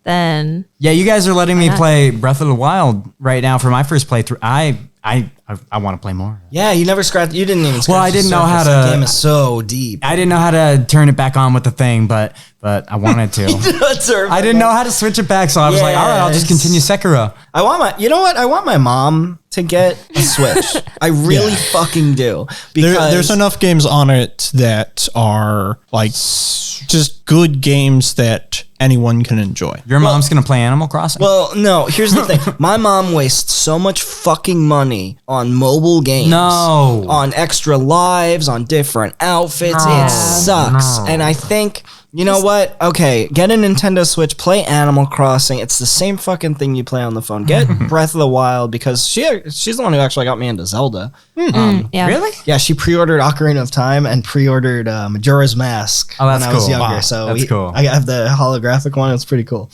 Then Yeah, you guys are letting me not? play Breath of the Wild right now for my first playthrough. I want to play more. yeah, you never scratched. You didn't even. Scratch Well, I the didn't know how surface. That to- game is so deep. I didn't know how to turn it back on with the thing, but I wanted to. I didn't know how to switch it back, so I was like, all right, I'll just continue Sekiro. I want my. You know what? I want my mom to get a Switch. I really fucking do because There's enough games on it that are like just good games that anyone can enjoy. Your mom's gonna play Animal Crossing. Well, no. Here's the thing. My mom wastes so much fucking money on mobile games. No. On extra lives, on different outfits. It sucks. And I think, you know what? Okay, get a Nintendo Switch, play Animal Crossing. It's the same fucking thing you play on the phone. Get Breath of the Wild because she's the one who actually got me into Zelda. yeah, Really? Yeah, she pre-ordered Ocarina of Time and pre-ordered Majora's Mask Oh, that's when I was cool. younger. Wow, So that's cool. I have the holographic one. It's pretty cool.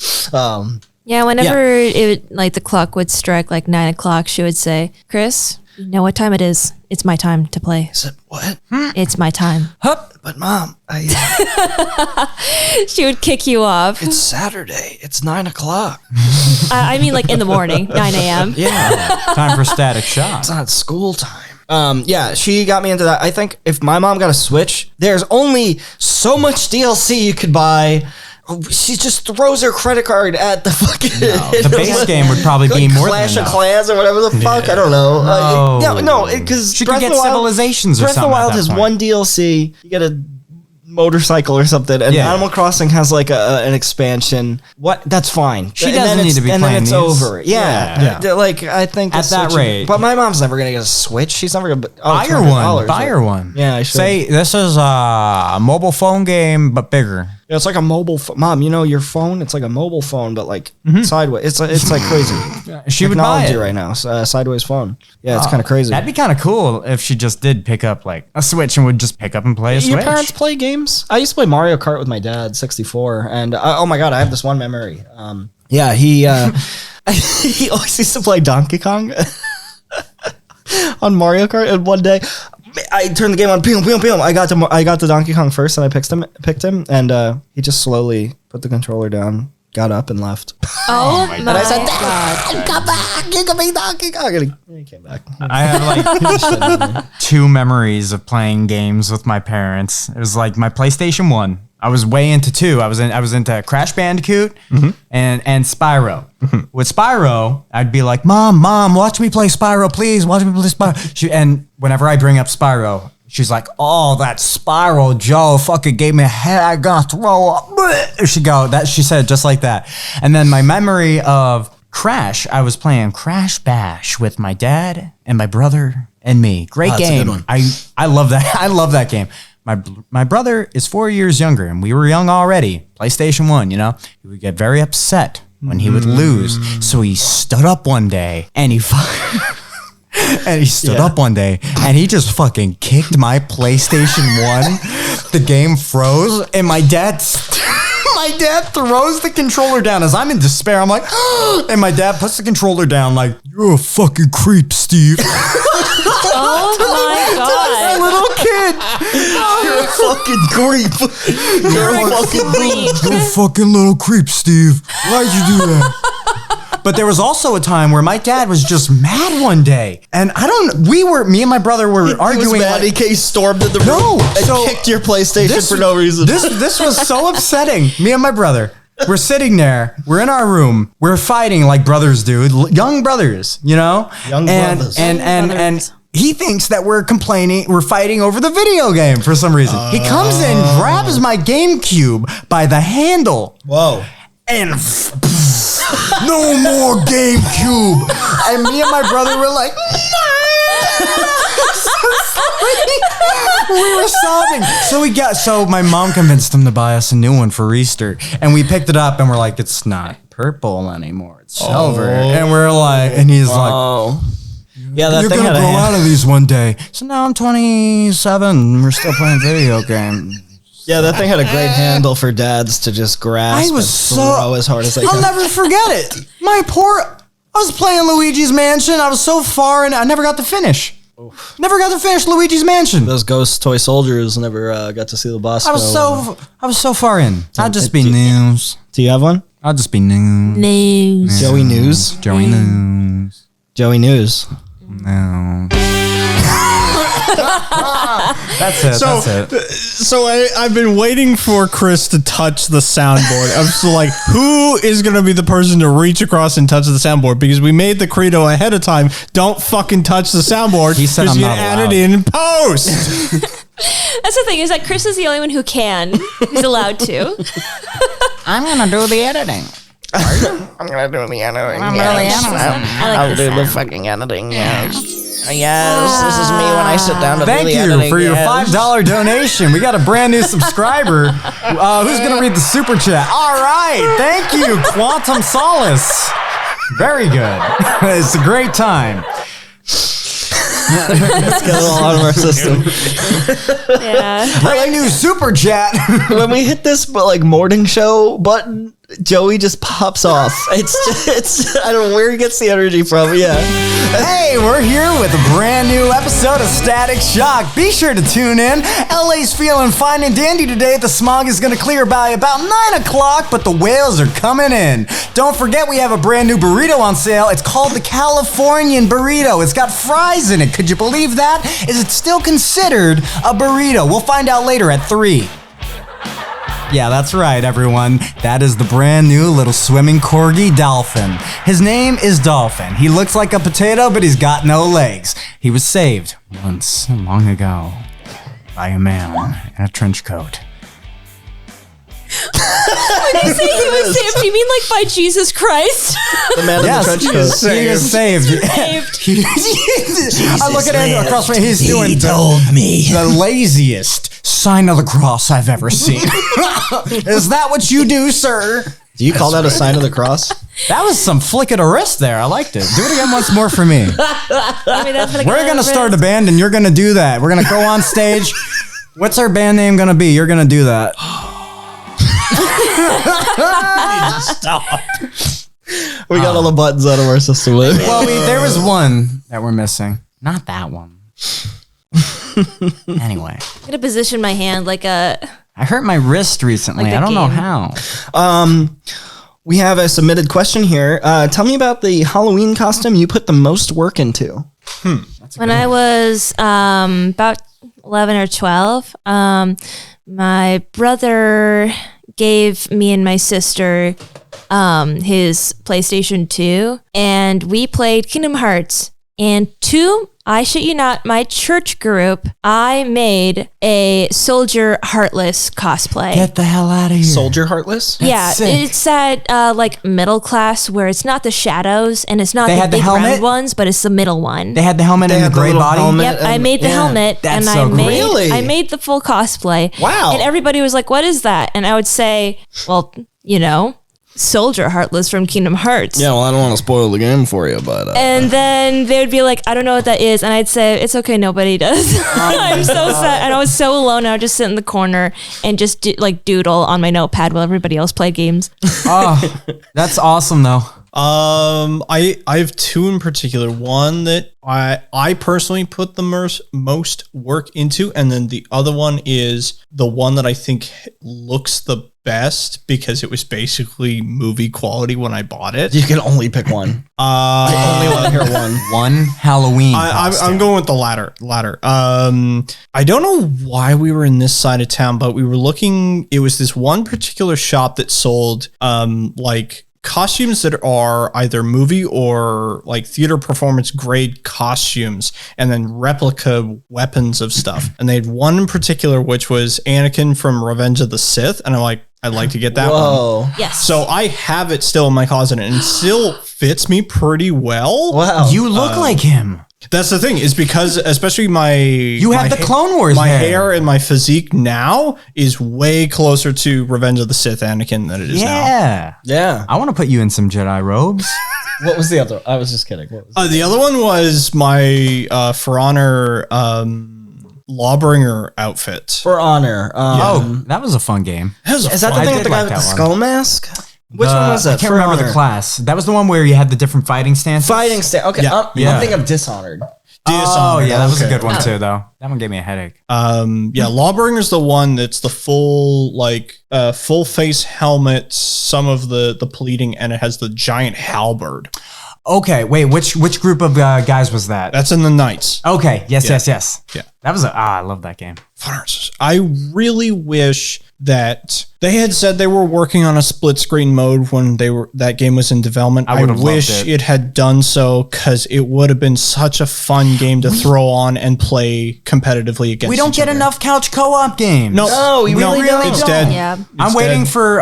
Yeah, whenever it like the clock would strike like 9 o'clock, she would say, "Chris, you know what time it is? It's my time to play. Is it what? It's my time." But Mom, She would kick you off. it's Saturday. It's 9 o'clock. I mean, like in the morning, 9 a.m. Yeah. Time for Static Shock. It's not school time. Yeah, she got me into that. I think if my mom got a Switch, there's only so much DLC you could buy. She just throws her credit card at the fucking. The base game would probably be more Clash than of enough. Clans or whatever the fuck. I don't know. No, because She could get Civilizations or Breath of the something at Wild that has point. one DLC. You get a motorcycle or something, and Yeah. Animal Crossing has like an expansion. What? That's fine. She And doesn't then need it's- to be and playing then it's these. over. Yeah. Like I think At the that Switch- rate. But my mom's never gonna get a Switch. She's never gonna Buy her one. Buy her one. Yeah, I should. Say this is a mobile phone game, but bigger. Yeah, it's like a mobile Mom, you know your phone? It's like a mobile phone, but like sideways. It's like crazy. She would buy Technology it. right now. Sideways phone. Yeah, it's kind of crazy. That'd be kind of cool if she just did pick up like a Switch and would just pick up and play a Your Switch. parents play games? I used to play Mario Kart with my dad, 64, and oh my god, I have this one memory. Yeah, he he always used to play Donkey Kong on Mario Kart, and one day I turned the game on, pew pew pew. I got to Donkey Kong first, and I picked him, and he just slowly put the controller down, got up, and left. Oh my And I said, god! "Dad, come back! You can be Donkey Kong." And he came back. I have like 2 memories of playing games with my parents. It was like my PlayStation 1. I was way into 2. I was into Crash Bandicoot and Spyro. With Spyro, I'd be like, Mom, watch me play Spyro, please. Watch me play Spyro. And whenever I bring up Spyro, she's like, "Oh, that Spyro Joe fucking gave me a head. I gotta throw up." She said it just like that. And then my memory of Crash, I was playing Crash Bash with my dad and my brother and me. Great that's a game. good one. I love that. I love that game. My brother is 4 years younger, and we were young already. PlayStation 1, you know? He would get very upset when he would lose. So he stood up one day, and he stood up one day, and he just fucking kicked my PlayStation 1. The game froze, and my dad throws the controller down as I'm in despair. I'm like, and my dad puts the controller down like, "You're a fucking creep, Steve." Oh my god! Little kid. You're a fucking creep. You're a fucking creep. You're a fucking little creep, Steve. Why'd you do that? But there was also a time where my dad was just mad one day. And me and my brother were arguing. He was mad. like, He stormed in the room No, and so kicked your PlayStation for no reason. This was so upsetting. Me and my brother. We're sitting there. We're in our room. We're fighting like brothers do. Young brothers, you know? Young brothers. And he thinks that we're fighting over the video game for some reason. He comes in, grabs my GameCube by the handle. Whoa. And no more GameCube. And me and my brother were like, we were sobbing. So my mom convinced him to buy us a new one for Easter. And we picked it up and we're like, "It's not purple anymore. It's silver." And we're like, and he's like, Oh. Yeah, that "You're thing going to had a grow hand. out of these one day." So now I'm 27 and we're still playing video games. Yeah, that thing had a great handle for dads to just grasp I was and throw as hard as they I'll can. never forget it. I was playing Luigi's Mansion. I was so far and I never got to finish. Never got to finish Luigi's Mansion. Those ghost toy soldiers never got to see the boss. I was so far in. I'd just be news. Do you have one? I'll just be news. News. Joey News. Joey News. Joey News. No. That's it. So I've been waiting for Chris to touch the soundboard. I'm so like, who is going to be the person to reach across and touch the soundboard? Because we made the credo ahead of time. Don't fucking touch the soundboard. He said because I'm you not add allowed. it in post. That's the thing, is that Chris is the only one who can. He's allowed to. I'm gonna do the editing. I'm gonna do the editing. I'm gonna do the editing. I like this sound. fucking editing. Yes. Yes, this is me when I sit down to Thank do the you editing. for your yes. $5 donation. We got a brand new subscriber. Who's going to read the super chat? All right. Thank you, Quantum Solace. Very good. It's a great time. Let's get it all out of our system. Yeah. Brand new super chat. When we hit this morning show button, Joey just pops off. It's I don't know where he gets the energy from. Yeah. Hey, we're here with a brand new episode of Static Shock. Be sure to tune in. LA's feeling fine and dandy today. The smog is going to clear by about 9 o'clock, but the whales are coming in. Don't forget we have a brand new burrito on sale. It's called the Californian Burrito. It's got fries in it. Could you believe that? Is it still considered a burrito? We'll find out later at 3. Yeah, that's right, everyone. That is the brand new little swimming corgi Dolphin. His name is Dolphin. He looks like a potato, but he's got no legs. He was saved once, long ago, by a man in a trench coat. When you say he was saved, you mean like by Jesus Christ? The man in the trench coat. He is saved. I look at Andrew across from me. He's doing the laziest sign of the cross I've ever seen. Is that what you do, sir? Do you call that a sign of the cross? That was some flick of the wrist there. I liked it. Do it again once more for me. We're going to start a band and you're going to do that. We're going to go on stage. What's our band name going to be? You're going to do that. Stop. We got all the buttons out of our system. Well, there was one that we're missing. Not that one. Anyway. I'm going to position my hand like a... I hurt my wrist recently. Like I don't know game. how. We have a submitted question here. Tell me about the Halloween costume you put the most work into. When I was about 11 or 12, my brother gave me and my sister his PlayStation 2, and we played Kingdom Hearts. And I shit you not, my church group, I made a Soldier Heartless cosplay. Get the hell out of here. Soldier Heartless? Yeah, sick. it's that like middle class where it's not the shadows and it's not They the had the big helmet? round ones, but it's the middle one. They had the helmet They and had the the gray little body. helmet. Yep, I made the helmet That's and so cool. Really? I made the full cosplay. Wow. And everybody was like, "What is that?" And I would say, "Well, Soldier Heartless from Kingdom Hearts." Yeah, well, I don't want to spoil the game for you, but... And then they would be like, "I don't know what that is." And I'd say, "It's okay, nobody does." I'm so sad. And I was so alone. I would just sit in the corner and just doodle on my notepad while everybody else played games. Oh, that's awesome, though. I have two in particular. One that I personally put the most work into, and then the other one is the one that I think looks the best because it was basically movie quality when I bought it. You can only pick one. I only want to hear one. One Halloween costume. I'm going with the latter. I don't know why we were in this side of town, but we were looking. It was this one particular shop that sold like costumes that are either movie or like theater performance grade costumes, and then replica weapons of stuff. And they had one in particular, which was Anakin from Revenge of the Sith. And I'm like, I'd like to get that one. Yes. So I have it still in my closet and it still fits me pretty well. Wow. You look like him. That's the thing, is because especially You have the Clone Wars my hair. hair and my physique now is way closer to Revenge of the Sith Anakin than it is now. Yeah. I want to put you in some Jedi robes. What was the other? I was just kidding. What was The other one was my For Honor Lawbringer outfit. For Honor. That was a fun game. Is that the I thing did with the guy like with the that one. skull mask? Which one was that? I can't For remember Honor. the class. That was the one where you had the different fighting stances. Fighting stand. Okay. Yeah. Yeah. I'm thinking of Dishonored. Oh, yeah, that was a Okay. good one too, though. That one gave me a headache. Yeah, Lawbringer's the one that's the full full face helmet, some of the pleating, and it has the giant halberd. Okay, wait, which group of guys was that? That's in the Knights. Okay, yes. Yeah. That was I love that game. I really wish that they had said they were working on a split screen mode when that game was in development. I would have wish loved it had done so, because it would have been such a fun game to throw on and play competitively against. We don't each get other. enough couch co-op games. No, we really don't. It's dead. Yeah. I'm It's waiting dead. for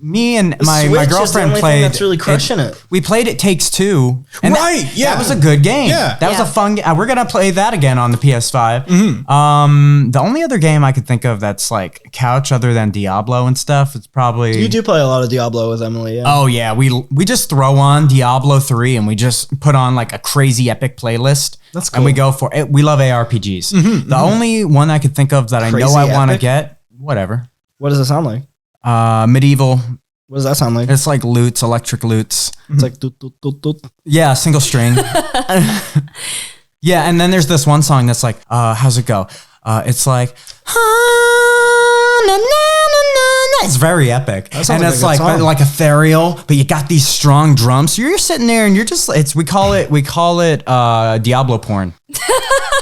me and my Switch is the girlfriend only thing played. that's really crushing it. We played It Takes Two. And Right, yeah. That was a good game. Yeah. That was a fun game. We're gonna play that again on the PS5. The only other game I could think of that's like couch other than Diablo and stuff, it's probably. You do play a lot of Diablo with Emily, yeah. Oh yeah, we just throw on Diablo 3 and we just put on like a crazy epic playlist. That's cool. And we go for it. We love ARPGs. The only one I could think of that I know Crazy I want to epic? get, whatever. What does it sound like? Medieval. What does that sound like? It's like lutes, electric lutes. It's like doot, doot, doot, doot. Yeah, single string. Yeah, and then there's this one song that's like, how's it go? It's like, it's very epic, and like it's a good song. like ethereal, but you got these strong drums. So you're sitting there, and you're just we call it Diablo porn.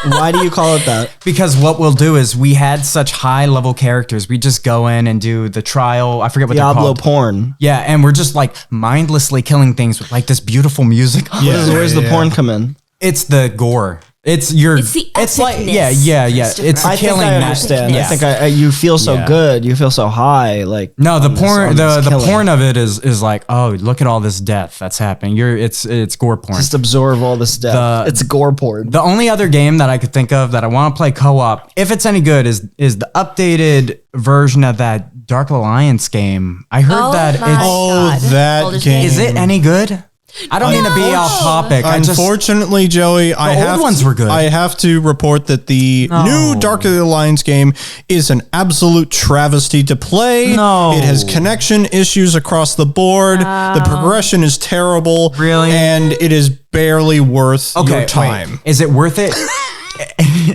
Why do you call it that? Because what we'll do is we had such high level characters. We just go in and do the trial. I forget what they're Diablo called. porn. Yeah, and we're just like mindlessly killing things with like this beautiful music. Where's the porn come in? It's the gore. It's the like epicness, yeah. Christopher. It's I think killing. I understand. Yeah. I think you feel so Yeah. good. You feel so high. Like No, the on this- porn, on this the killing. porn of it is like, oh, look at all this death that's happening. It's gore porn. Just absorb all this death. It's gore porn. The only other game that I could think of that I want to play co-op, if it's any good, is the updated version of that Dark Alliance game. I heard that my it's. God. that Baldur's game. Gate. Is it any good? I don't mean to be off topic. Unfortunately, Joey, old ones were good. I have to report that the new Dark Alliance game is an absolute travesty to play. No. It has connection issues across the board. The progression is terrible. Really? And it is barely worth your time. wait. Is it worth it?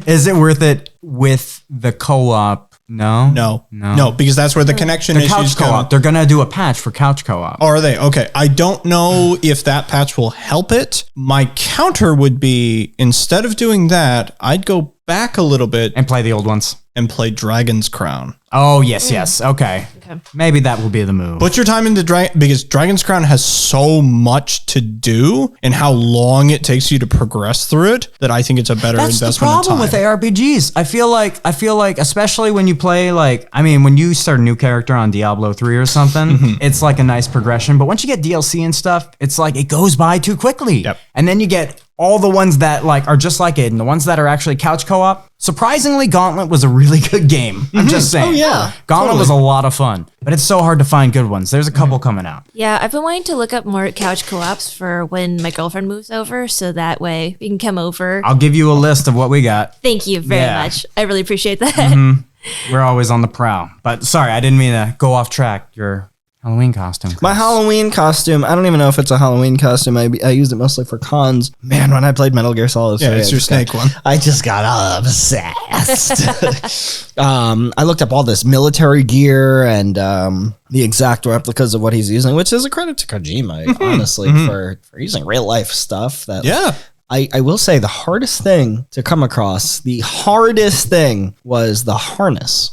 Is it worth it with the co-op? No, No, because that's where the connection The issues couch come. co-op. They're gonna do a patch for couch co-op. Are they? Okay. I don't know if that patch will help it. My counter would be, instead of doing that, I'd go back a little bit And play the old ones. and play Dragon's Crown. Oh yes. Okay. Maybe that will be the move. Put your time into because Dragon's Crown has so much to do and how long it takes you to progress through it that I think it's a better That's the investment problem of with time. ARPGs. I feel like, especially when you play when you start a new character on Diablo 3 or something, it's like a nice progression. But once you get DLC and stuff, it's like it goes by too quickly. Yep. And then you get all the ones that are just like it, and the ones that are actually couch co-op. Surprisingly, Gauntlet was a really good game. I'm just saying. Oh, yeah. Gauntlet was a lot of fun, but it's so hard to find good ones. There's a couple coming out. Yeah, I've been wanting to look up more couch co-ops for when my girlfriend moves over, so that way we can come over. I'll give you a list of what we got. Thank you very Yeah. much. I really appreciate that. We're always on the prowl. But sorry, I didn't mean to go off track. Your Halloween costume. My Halloween costume, I don't even know if it's a Halloween costume. I used it mostly for cons. Man, when I played Metal Gear Solid 3, it's your snake one. I just got obsessed. I looked up all this military gear and the exact replicas of what he's using, which is a credit to Kojima, honestly, for using real life stuff. That Yeah. I will say the hardest thing to come across, was the harness.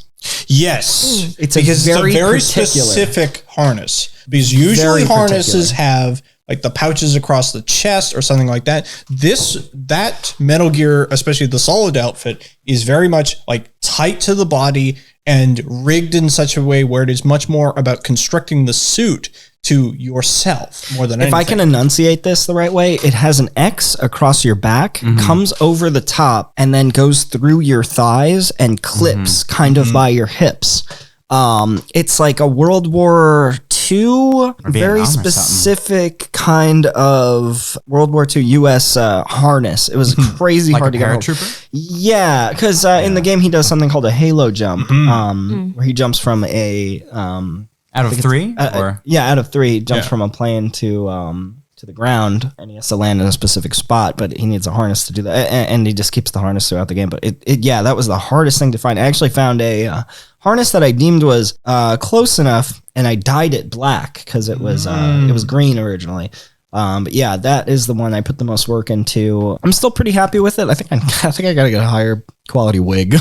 Yes. It's a because very it's a very particular- specific harness. Because usually Very harnesses particular. have like the pouches across the chest or something like that. That Metal Gear, especially the Solid outfit, is very much like tight to the body and rigged in such a way where it is much more about constructing the suit to yourself more than If anything. I can enunciate this the right way, it has an X across your back, comes over the top, and then goes through your thighs and clips kind of by your hips. It's like a World War II, very Vietnam or specific kind of World War II U.S. harness. It was crazy Like hard a to get hold. paratrooper? Yeah, because in the game he does something called a halo jump, where he jumps from a Out of 3? Or out of 3, jumps Yeah. from a plane to the ground, and he has to land in a specific spot, but he needs a harness to do that, and he just keeps the harness throughout the game. But that was the hardest thing to find. I actually found a harness that I deemed was close enough, and I dyed it black because it was green originally. But yeah, that is the one I put the most work into. I'm still pretty happy with it. I think I gotta get a higher quality wig.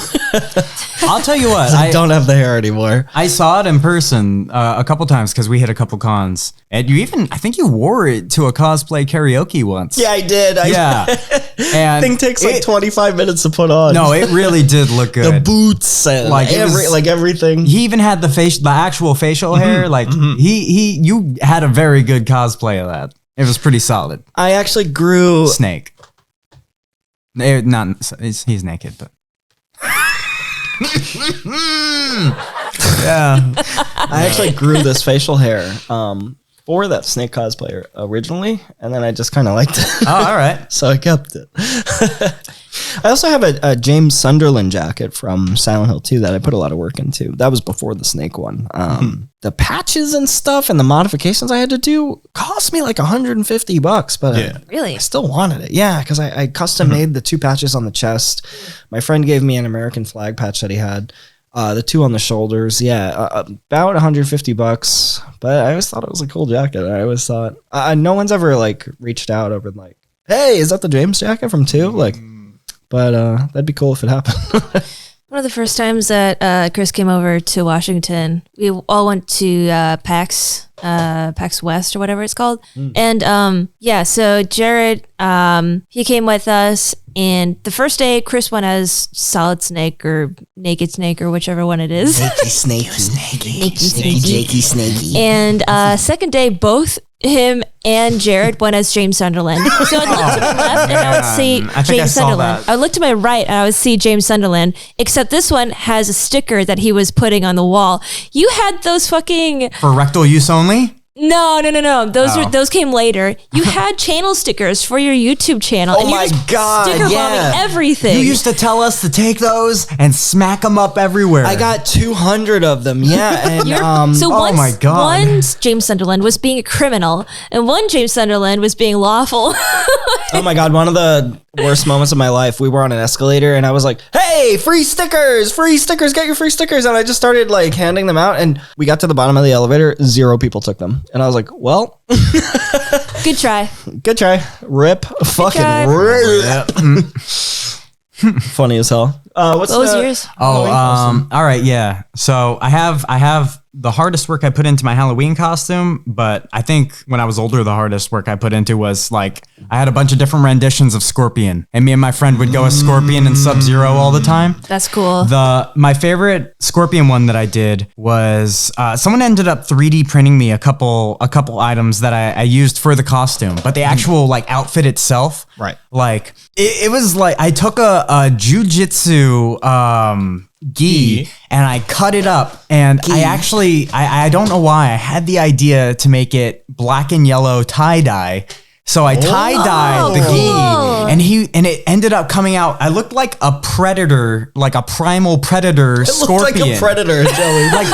I'll tell you what. I don't have the hair anymore. I saw it in person a couple times because we hit a couple cons. And I think you wore it to a cosplay karaoke once. Yeah, I did. Yeah. And Thing takes like 25 minutes to put on. No, it really did look good. The boots and Like, it was- everything. He even had the actual facial hair. Like you had a very good cosplay of that. It was pretty solid. I actually grew. Snake. He's naked, but Yeah. I actually grew this facial hair for that snake cosplayer originally, and then I just kind of liked it. Oh, all right. So I kept it. I also have a James Sunderland jacket from Silent Hill 2 that I put a lot of work into. That was before the snake one. The patches and stuff and the modifications I had to do cost me like $150, but Really? I still wanted it. Yeah, because I custom made the 2 patches on the chest. My friend gave me an American flag patch that he had. The 2 on the shoulders, about $150. But I always thought it was a cool jacket. I always thought no one's ever like reached out over like, hey, is that the James jacket from 2? Like, but that'd be cool if it happened. One of the first times that Chris came over to Washington, we all went to PAX West or whatever it's called. And so Jared, he came with us. And the first day, Chris went as Solid Snake or Naked Snake or whichever one it is. Snaky. Jakey Snaky. And second day, both him and Jared went as James Sunderland. So I'd look to my left and I would see James Sunderland. I would look to my right and I would see James Sunderland, except this one has a sticker that he was putting on the wall. You had those fucking... For rectal use only? No. Those came later. You had channel stickers for your YouTube channel. Oh my God, sticker bombing everything. You used to tell us to take those and smack them up everywhere. I got 200 of them. Yeah, and one my God. One James Sunderland was being a criminal, and one James Sunderland was being lawful. oh my God, one of the worst moments of my life. We were on an escalator, and I was like, "Hey, free stickers! Get your free stickers!" And I just started like handing them out, and we got to the bottom of the elevator. 0 people took them. And I was like, well, Good try. Rip. Fucking rip. Funny as hell. What was yours? All right. Yeah. So I have the hardest work I put into my Halloween costume, but I think when I was older, the hardest work I put into was like, I had a bunch of different renditions of Scorpion, and me and my friend would go as Scorpion and Sub-Zero all the time. That's cool. My favorite Scorpion one that I did was someone ended up 3D printing me a couple items that I used for the costume, but the actual like outfit itself, Right. Like it was like I took a jujitsu gi and I cut it up, and I don't know why I had the idea to make it black and yellow tie-dye. So I tie-dyed the gi, and it ended up coming out. I looked like a predator, like a primal predator scorpion. Looked like a predator, Joey. like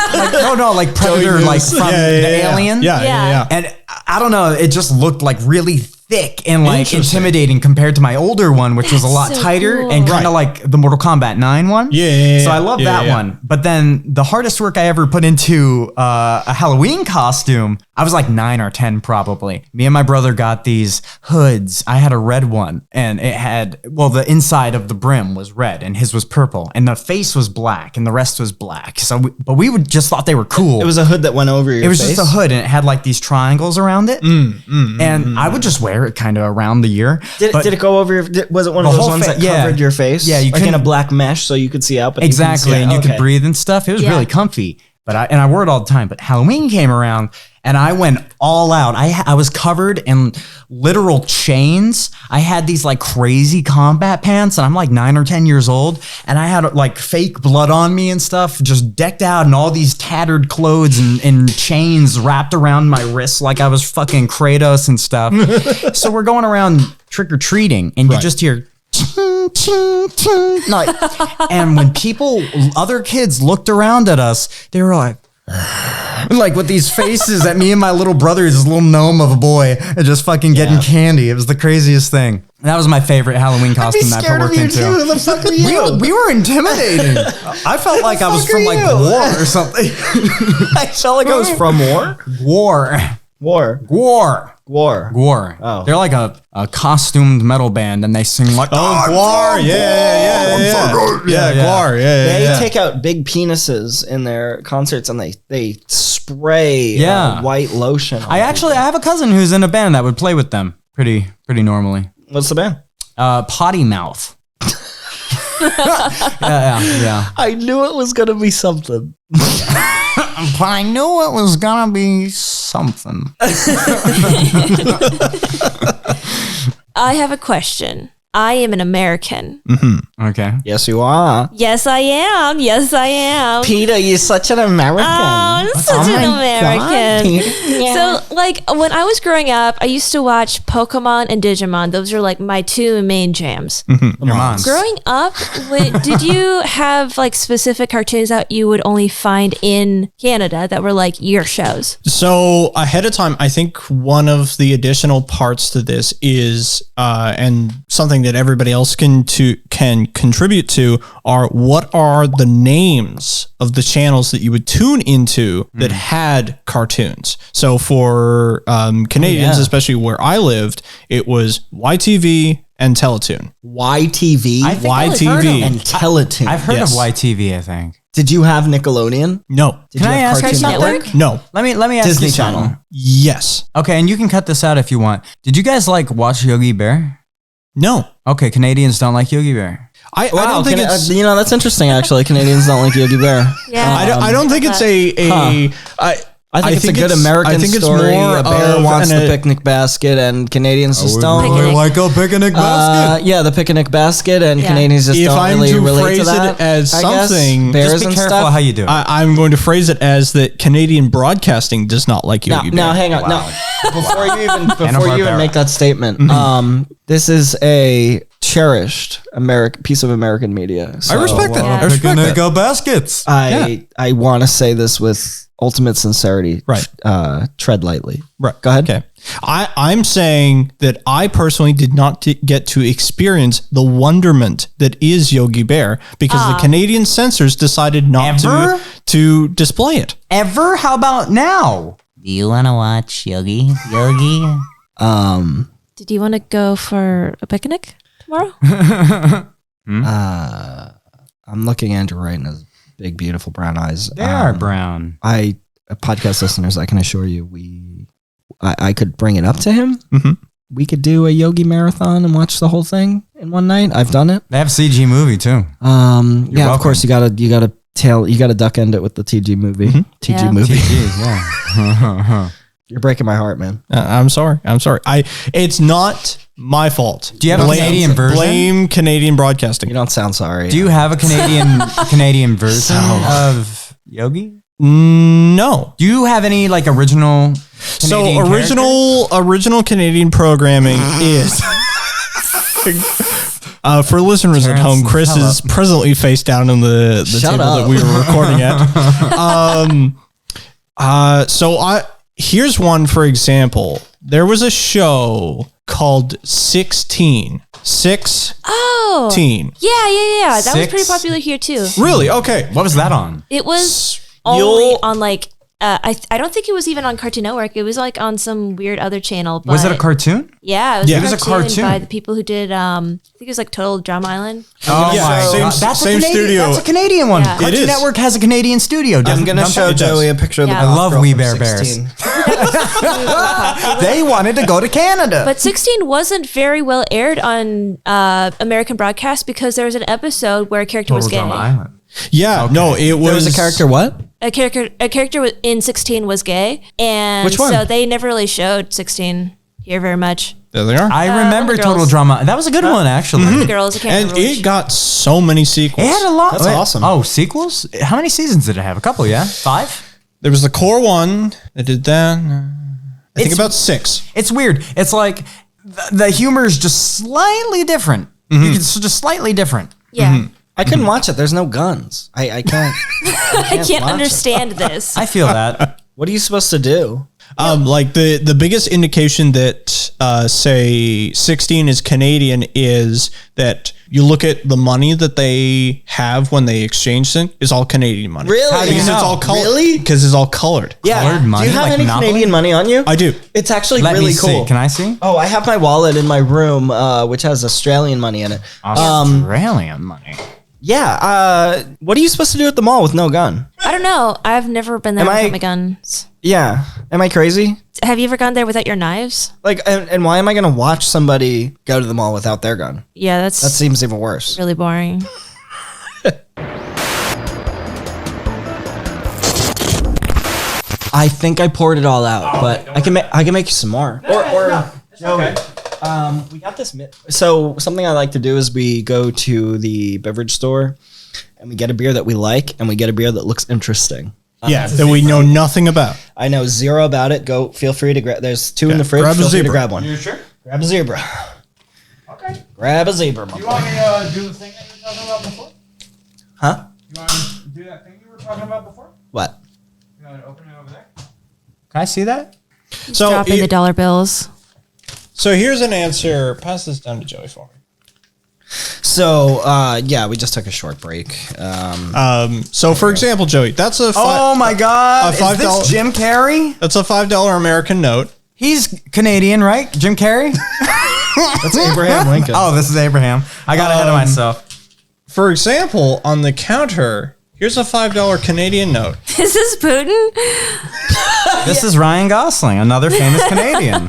predator, like from the Alien. Yeah. And I don't know, it just looked like really thick and like intimidating compared to my older one, which was a lot tighter and kind of like the Mortal Kombat 9 one. So I love that one. But then the hardest work I ever put into a Halloween costume, I was like 9 or 10 probably. Me and my brother got these hoods. I had a red one, and it had, the inside of the brim was red and his was purple, and the face was black and the rest was black. But we would just thought they were cool. It was a hood that went over your face? It was just a hood, and it had like these triangles around it. And I would just wear it kind of around the year. Did it go over was it one of those ones that covered your face? Yeah, you like in a black mesh so you could see out, but exactly, and you could breathe and stuff. It was really comfy. But I wore it all the time. But Halloween came around, and I went all out. I was covered in literal chains. I had these like crazy combat pants, and I'm like 9 or 10 years old, and I had like fake blood on me and stuff, just decked out in all these tattered clothes and chains wrapped around my wrists like I was fucking Kratos and stuff. So we're going around trick-or-treating, and you just hear ting, ting, ting. And when other kids looked around at us, they were like with these faces at me and my little brother, this little gnome of a boy, and just fucking getting candy. It was the craziest thing. That was my favorite Halloween costume that I put work into. Who the fuck are you? We were intimidating. I felt like I was from like war or something. I felt like I was from war. War. Oh. They're like a costumed metal band, and they sing like, Gwar. Gwar. They take out big penises in their concerts, and they spray white lotion. I have a cousin who's in a band that would play with them pretty normally. What's the band? Potty Mouth. Yeah. I knew it was gonna be something. I knew it was gonna be something. I have a question. I am an American. Okay. Yes, you are. Yes, I am. Yes, I am. Peter, you're such an American. Oh, I'm such an American. Peter. So, like, when I was growing up, I used to watch Pokemon and Digimon. Those are like my two main jams. Your mom's. Growing up, did you have like specific cartoons that you would only find in Canada that were like your shows? So ahead of time, I think one of the additional parts to this is, and something that everybody else can contribute to, are what are the names of the channels that you would tune into that had cartoons. So for Canadians, especially where I lived, it was YTV and Teletoon. YTV? I think I've heard YTV. and Teletoon. I've heard Yes. of YTV, I think. Did you have Nickelodeon? No. Did Can you I have ask Cartoon Cartoon Network? Network? No. Let me ask Disney you something. Channel. Yes. Okay, and you can cut this out if you want. Did you guys like watch Yogi Bear? No. Okay, Canadians don't like Yogi Bear. I don't think it's. that's interesting. Actually, Canadians don't like Yogi Bear. Yeah. I don't think it's a. I think it's a good American I think it's story. more A bear of wants an- the picnic basket, and Canadians just don't. Picnic. like a picnic Yeah, the picnic basket, and Yeah. Canadians just If don't I'm really to relate phrase to that. it as I guess. something- bears Just be and careful stuff. how you do it. I'm going to phrase it as that Canadian broadcasting does not like Yogi Bear. Now, hang on. No, before you even Hanna-Barbera. make that statement, this is a cherished piece of American media. I So, respect that. Yeah. I respect that. Picnic baskets. I want to say this with ultimate sincerity. Right. Tread lightly. Right. Go ahead. Okay. I'm saying that I personally did not get to experience the wonderment that is Yogi Bear because the Canadian censors decided not Ever? to display it. Ever? How about now? Do you want to watch Yogi? Yogi? Did you want to go for a picnic tomorrow? I'm looking Andrew right in his big, beautiful brown eyes. They are brown. Podcast listeners, I can assure you, I could bring it up to him. Mhm. We could do a Yogi marathon and watch the whole thing in one night. I've done it. They have CG movie too. Yeah, of welcome. course you gotta duck end it with the TG movie. TG Yeah. movie. Yeah. You're breaking my heart, man. I'm sorry. It's not my fault. Do you have a Canadian version? Blame Canadian broadcasting. You don't sound sorry. Do you have a Canadian version of Yogi? No. Do you have any like original? Canadian Original Canadian programming is for listeners at home. Chris is presently face down in the Shut table up. that we were recording at. Here's one for example. There was a show called 16. 16. Oh. Yeah. That was pretty popular here too. Really? Okay. What was that on? It was only on like I don't think it was even on Cartoon Network. It was like on some weird other channel. Was it a but- cartoon? Yeah, it was, Yeah. a, It was a cartoon cartoon. by the people who did. I think it was like Total Drama Island. Oh Yeah, my same- God. That's same a Canadian, studio. That's a Canadian one. Yeah. It Cartoon is. Network has a Canadian studio. I'm gonna show it does. Joey a picture of the Yeah. goth I love girl We from Bear Bears. 16. They wanted to go to Canada. But 16 wasn't very well aired on American broadcast because there was an episode where a character was gay. Island. Yeah. No, it was There was a character. What? A character in 16 was gay, and Which one? so they never really showed 16 here very much. There they are. I one of remember the Total girls. Drama. That was a good one, actually. The girls, I can't And remember it which. got so many sequels. It had a lot. That's awesome. Oh, sequels? How many seasons did it have? A couple, yeah? 5? There was the core one that did that. I think It's- about 6. It's weird. It's like the humor is just slightly different. It's just slightly different. Yeah, I couldn't watch it. There's no guns. I can't. I can't watch it. understand this. I feel that. What are you supposed to do? Like the biggest indication that say 16 is Canadian is that you look at the money that they have when they exchange things is all Canadian money. Really? How do you Because it's know? all colored. Really? Because it's all colored. Colored money, Do you have like any Monopoly? Canadian money on you? I do. It's actually Let really me cool. see. Can I see? Oh, I have my wallet in my room, which has Australian money in it. Australian money. Yeah. What are you supposed to do at the mall with no gun? I don't know. I've never been there Am without I- my guns. Yeah. Am I crazy? Have you ever gone there without your knives? Like, and why am I going to watch somebody go to the mall without their gun? Yeah, That that's seems even worse. really boring. I think I poured it all out, but I can make you some more. Or Joey. We got this. So something I like to do is we go to the beverage store and we get a beer that we like and we get a beer that looks interesting. That we know nothing about. I know zero about it. Go. Feel free to grab. There's 2 in the fridge. Grab a Feel free to zebra. grab one. You sure? Grab a zebra. Okay. Grab a zebra. You want me to do the thing that you were talking about before? Huh? You want me to do that thing you were talking about before? What? You want me to open it over there? Can I see that? So, Dropping the dollar bills. so here's an answer. Pass this down to Joey for me. So yeah, we just took a short break. So for example, Joey, that's a Oh my God! a Is $5 this Jim Carrey? that's a $5 American note. He's Canadian, right? Jim Carrey? That's Abraham Lincoln. Oh, this is Abraham. I got ahead of myself. For example, on the counter, here's a $5 Canadian note. Is this Putin? This is Ryan Gosling, another famous Canadian.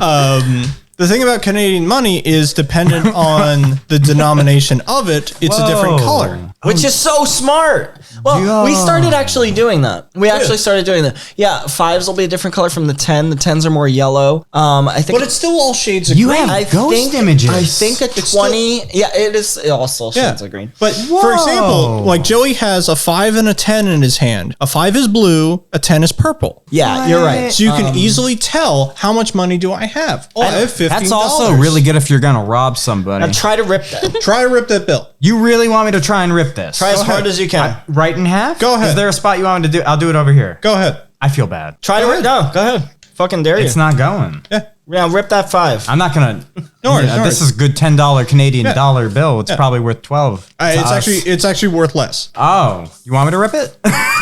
The thing about Canadian money is dependent on the denomination of it. It's a different Whoa. color. Which is so smart. Well, we started actually doing that. We actually started doing that. Yeah, 5s will be a different color from the 10. The 10s are more yellow. I think But it's still all shades of You green. have ghost images. I think a 20. Yeah, it is also shades of green. But for example, like Joey has a 5 and a 10 in his hand. A 5 is blue, a 10 is purple. Yeah, you're right. So you can easily tell how much money do I have. Oh, I have $15. That's also really good if you're gonna rob somebody. Now try to rip that. Try to rip that bill. You really want me to try and rip this? Try as hard as you can. Right in half? Go ahead. Is there a spot you want me to do? I'll do it over here. Go ahead. I feel bad. Try to rip. No, go ahead. Fucking dare you. It's not going. Yeah, rip that 5. I'm not gonna. No worries, no This worries. is a good $10 Canadian dollar bill. It's probably worth 12. to us. It's actually worth less. Oh, you want me to rip it?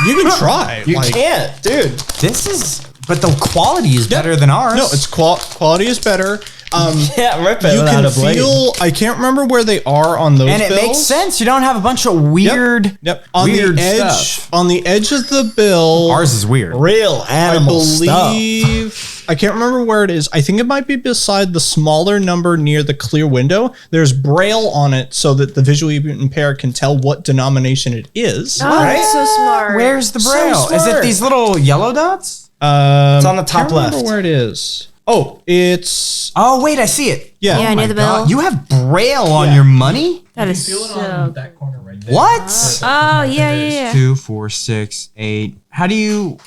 You can try. You can't, dude. This is, but the quality is better than ours. No, it's quality is better. Yeah, rip it You without can a blade. feel. I can't remember where they are on those. and it bills. makes sense. You don't have a bunch of weird, Yep. On weird the edge. stuff. On the edge of the bill. Ours is weird. Real I animal stuff. believe. I can't remember where it is. I think it might be beside the smaller number near the clear window. There's braille on it so that the visually impaired can tell what denomination it is. Oh, that's so smart. Where's the braille? So Is it smart. these little yellow dots? It's on the top Can't remember left. where it is. Oh, it's Oh wait, I see it. yeah. Yeah, near the bill. You have braille on your money? That is so. that corner right there. What? Oh yeah. 2, 4, 6, 8. How do you?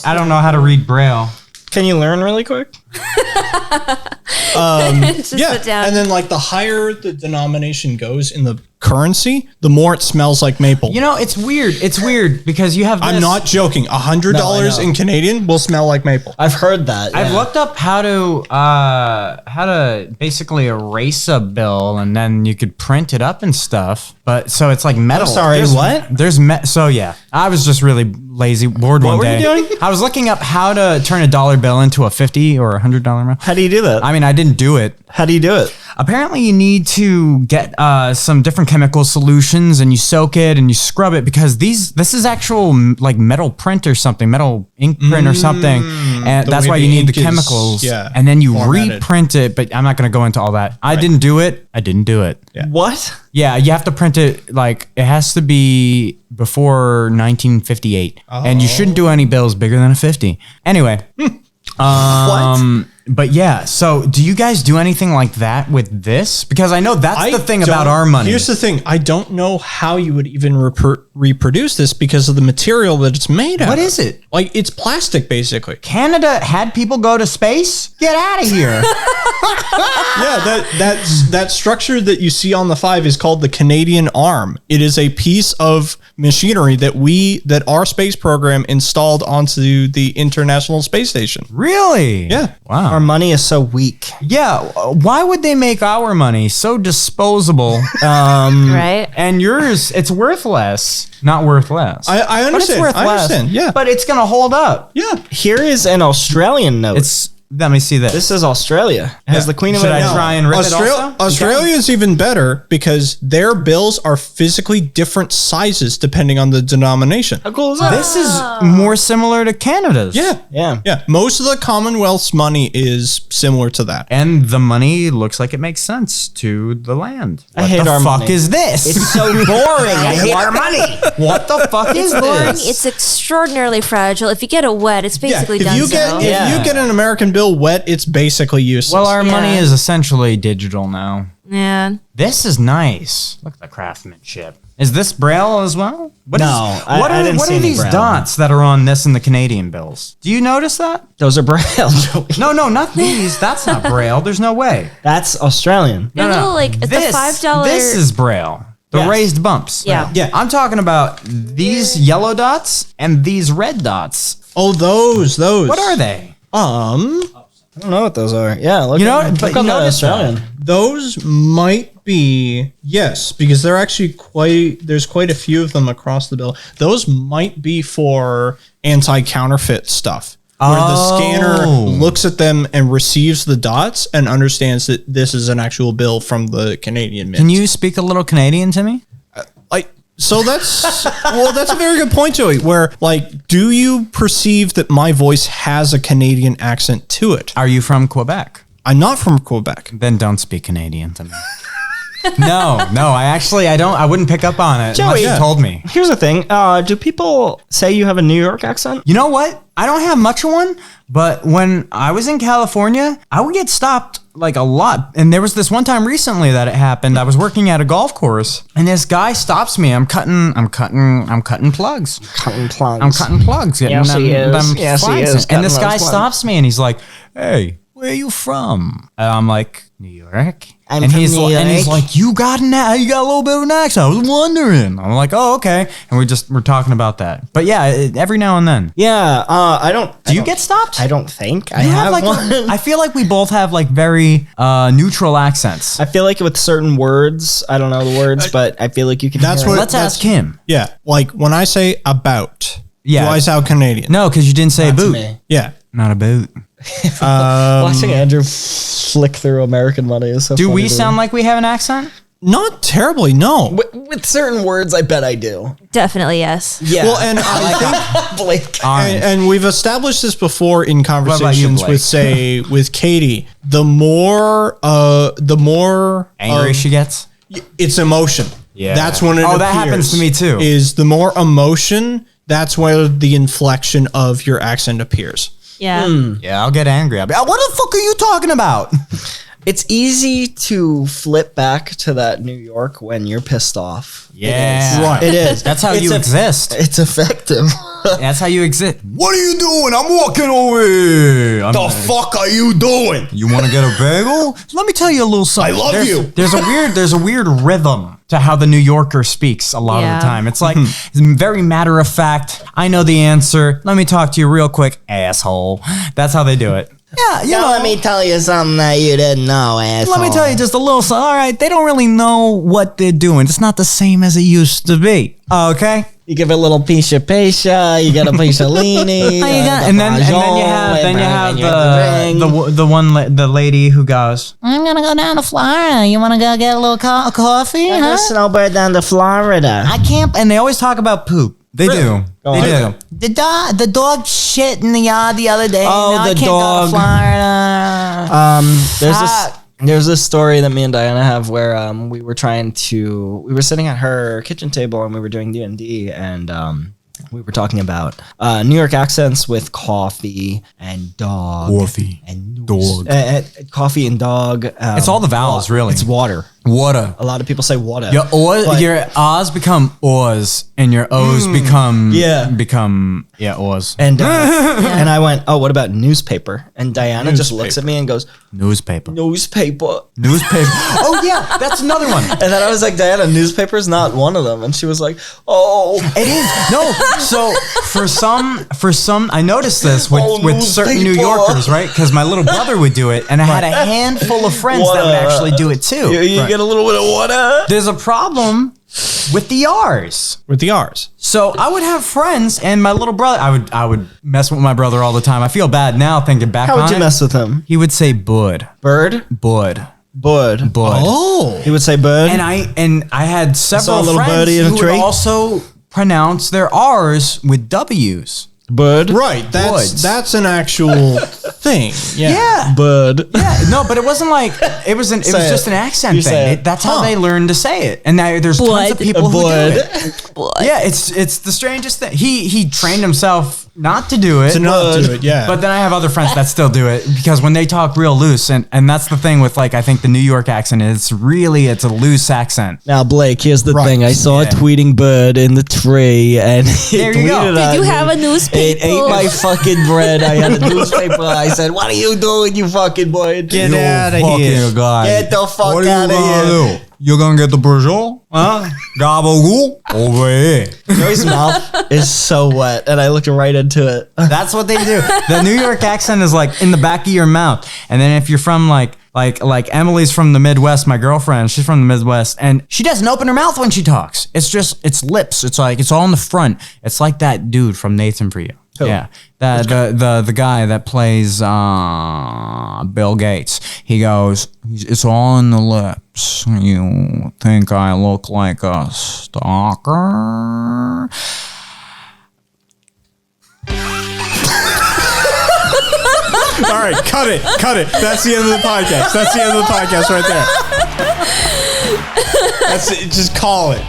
I don't know how to read braille. Can you learn really quick? Just Yeah, sit down. and then like the higher the denomination goes in the currency, the more it smells like maple. You know, it's weird. It's weird because you have. I'm this- not joking. $100 No, I know. in Canadian will smell like maple. I've heard that. I've yeah. looked up how to basically erase a bill and then you could print it up and stuff. But so it's like metal. I'm sorry, what? There's so yeah. I was just really lazy, bored one were you day. doing? I was looking up how to turn a dollar bill into a $50 or $100 bill. How do you do that? I mean, I didn't do it. How do you do it? Apparently, you need to get some different chemical solutions, and you soak it and you scrub it because this is actual like metal print or something, metal ink print or something, and The that's way why the you need the ink is, chemicals. yeah, and then you formatted. reprint it. But I'm not going to go into all that. I didn't do it. I didn't do it. Yeah. What? Yeah, you have to print it like it has to be before 1958, and you shouldn't do any bills bigger than a 50. Anyway. But yeah, so do you guys do anything like that with this? Because I know that's the thing about don't- our money. Here's the thing. I don't know how you would even reproduce this because of the material that it's made out of. What is it? Like, it's plastic, basically. Canada had people go to space? Get out of here. Yeah, that structure that you see on the 5 is called the Canadian arm. It is a piece of machinery that our space program installed onto the International Space Station. Really? Yeah. Wow. Our money is so weak. Yeah. Why would they make our money so disposable? Right. And yours, it's worth less. Not worth less. I But it's understand. worth I less. understand. Yeah. But it's going to hold up. Yeah. Here is an Australian note. Let me see this. This is Australia. It has the Queen of Should I England. try and rip it also? Australia is even better because their bills are physically different sizes depending on the denomination. How cool is that? This is more similar to Canada's. Yeah. Yeah. Yeah. Most of the Commonwealth's money is similar to that. And the money looks like it makes sense to the land. I hate What the our fuck money. is this? It's so boring. I hate our money. What the fuck is Boring. this? It's extraordinarily fragile. If you get it wet, it's basically if done. you get so. if you get an American bill wet, it's basically useless. Well, our Yeah. money is essentially digital now. Yeah. This is nice. Look at the craftsmanship. Is this Braille as well? What No, is, what I are, didn't what see are any these Braille. dots that are on this and the Canadian bills? Do you notice that? Those are Braille, Joey. No, not these. That's not Braille. There's no way. That's Australian. They're little, like, it's This, the $5. This is Braille. The Yes. raised bumps. Yeah. Yeah. I'm talking about these yellow dots and these red dots. Oh, those. What are they? I don't know what those are. Yeah, look You know, at, but look on you the notice that. Australian. Those might be, yes, because they're actually there's quite a few of them across the bill. Those might be for anti-counterfeit stuff. Where the scanner looks at them and receives the dots and understands that this is an actual bill from the Canadian Mint. Can you speak a little Canadian to me? So that's that's a very good point, Joey. Where like, do you perceive that my voice has a Canadian accent to it? Are you from Quebec? I'm not from Quebec. Then don't speak Canadian to me. No, I don't. I wouldn't pick up on it unless you Joey. told me. Here's the thing. Do people say you have a New York accent? You know what? I don't have much of one, but when I was in California, I would get stopped like a lot. And there was this one time recently that it happened. I was working at a golf course, and this guy stops me. I'm cutting plugs. Cutting plugs. I'm cutting plugs. Yes, he is. Yes, he flags. is And cutting this those guy plugs. stops me, and he's like, "Hey, where are you from?" And I'm like, "New York." I'm and from he's New and he's York. like, you got a little bit of an accent. I was wondering. I'm like, oh, okay. And we're talking about that. But yeah, every now and then. Yeah, I don't. Do you get stopped? I don't think I You have like one. I feel like we both have like very neutral accents. I feel like with certain words, I don't know the words, but I feel like you can. That's hear what- it. Let's ask him. Yeah, like when I say about, Yeah. do I sound Canadian? No, because you didn't say Not to boot. me. Yeah. Not a boot. Watching Andrew flick through American money is so. Do funny we to sound me. like we have an accent? Not terribly, no. with certain words? I bet I do. Definitely yes. Yeah. Well, and I think Blake. Orange. and we've established this before in about you, conversations Blake? with, say, with Katie. The more Angry of- she gets? it's emotion. Yeah. That's when it Oh, that appears, happens to me too. Is the more emotion, that's where the inflection of your accent appears. Yeah. Yeah, I'll get angry. I'll be, what the fuck are you talking about? It's easy to flip back to that New York when you're pissed off. Yeah. Right. It is. That's how you exist. It's effective. That's how you exist. What are you doing? I'm walking over here. The fuck are you doing? You want to get a bagel? Let me tell you a little something. I love you. There's a weird rhythm to how the New Yorker speaks a lot Yeah. of the time. It's like very matter of fact. I know the answer. Let me talk to you real quick, asshole. That's how they do it. Yeah, you know. Let me tell you something that you didn't know, asshole. Let me tell you just a little something. All right, they don't really know what they're doing. It's not the same as it used to be. Okay? You give it a little piece of pesha, you get a piece of leaning, and then you have the lady who goes, I'm gonna go down to Florida. You wanna go get a little coffee, huh? snowbird down to Florida. I can't. and they always talk about poop. They do. They do. The dog shit in the yard the other day. Oh, Now I the can't dog. Go to Florida. There's this story that me and Diana have where we were sitting at her kitchen table and we were doing D&D and we were talking about New York accents with coffee and dog. Coffee, and dog. Coffee and dog. It's all the vowels, really. It's water. Water. A lot of people say water. Your But- your O's become O's, and your O's become O's. And and I went, oh, what about newspaper? And Diana just looks at me and goes, Newspaper. newspaper. Newspaper. Oh yeah, that's another one. And then I was like, Diana, newspaper's not one of them. And she was like, oh. It is no. So for some, I noticed this Oh, with certain New newspaper. Yorkers, right? Because my little brother would do it, and I had a handful of friends that would actually do it too. You get a little bit of water. There's a problem with the R's. With the R's. So I would have friends, and my little brother, I would mess with my brother all the time. I feel bad now thinking back How on would you it. mess with him? He would say bud, Bird? bud, Bud. bud. Oh. He would say bird. And I had saw several a little friends birdie in a who would tree. also pronounce their R's with W's. bird. Right. Woods. That's an actual thing. Yeah. Yeah. Bird. Yeah, no, but it wasn't like it was Say just it. an accent You say thing. it. That's how they learned to say it, and now there's tons of Bud. people who do Bud. it. Yeah, it's the strangest thing. He trained himself not to do it. To not do it, yeah. But then I have other friends that still do it because when they talk real loose, and that's the thing with like I think the New York accent is it's a loose accent. Now, Blake, here's the thing. I saw a tweeting bird in the tree, and There you go. Did you have a newspaper? It ate my fucking bread. I had a newspaper. I said, "What are you doing, you fucking boy? Get out of here. Guy. Get the fuck What out are you of gonna here!" do? You gonna get the Peugeot? Huh? Gabagool? Over here. Joey's mouth is so wet, and I looked right into it. That's what they do. The New York accent is like in the back of your mouth. And then if you're from like Emily's from the Midwest, my girlfriend, she's from the Midwest, and she doesn't open her mouth when she talks. It's lips. It's like, it's all in the front. It's like that dude from Nathan For You. Who? Yeah. The guy that plays Bill Gates. He goes, it's all in the lips. You think I look like a stalker? All right, cut it. That's the end of the podcast. That's the end of the podcast right there. That's it. Just call it.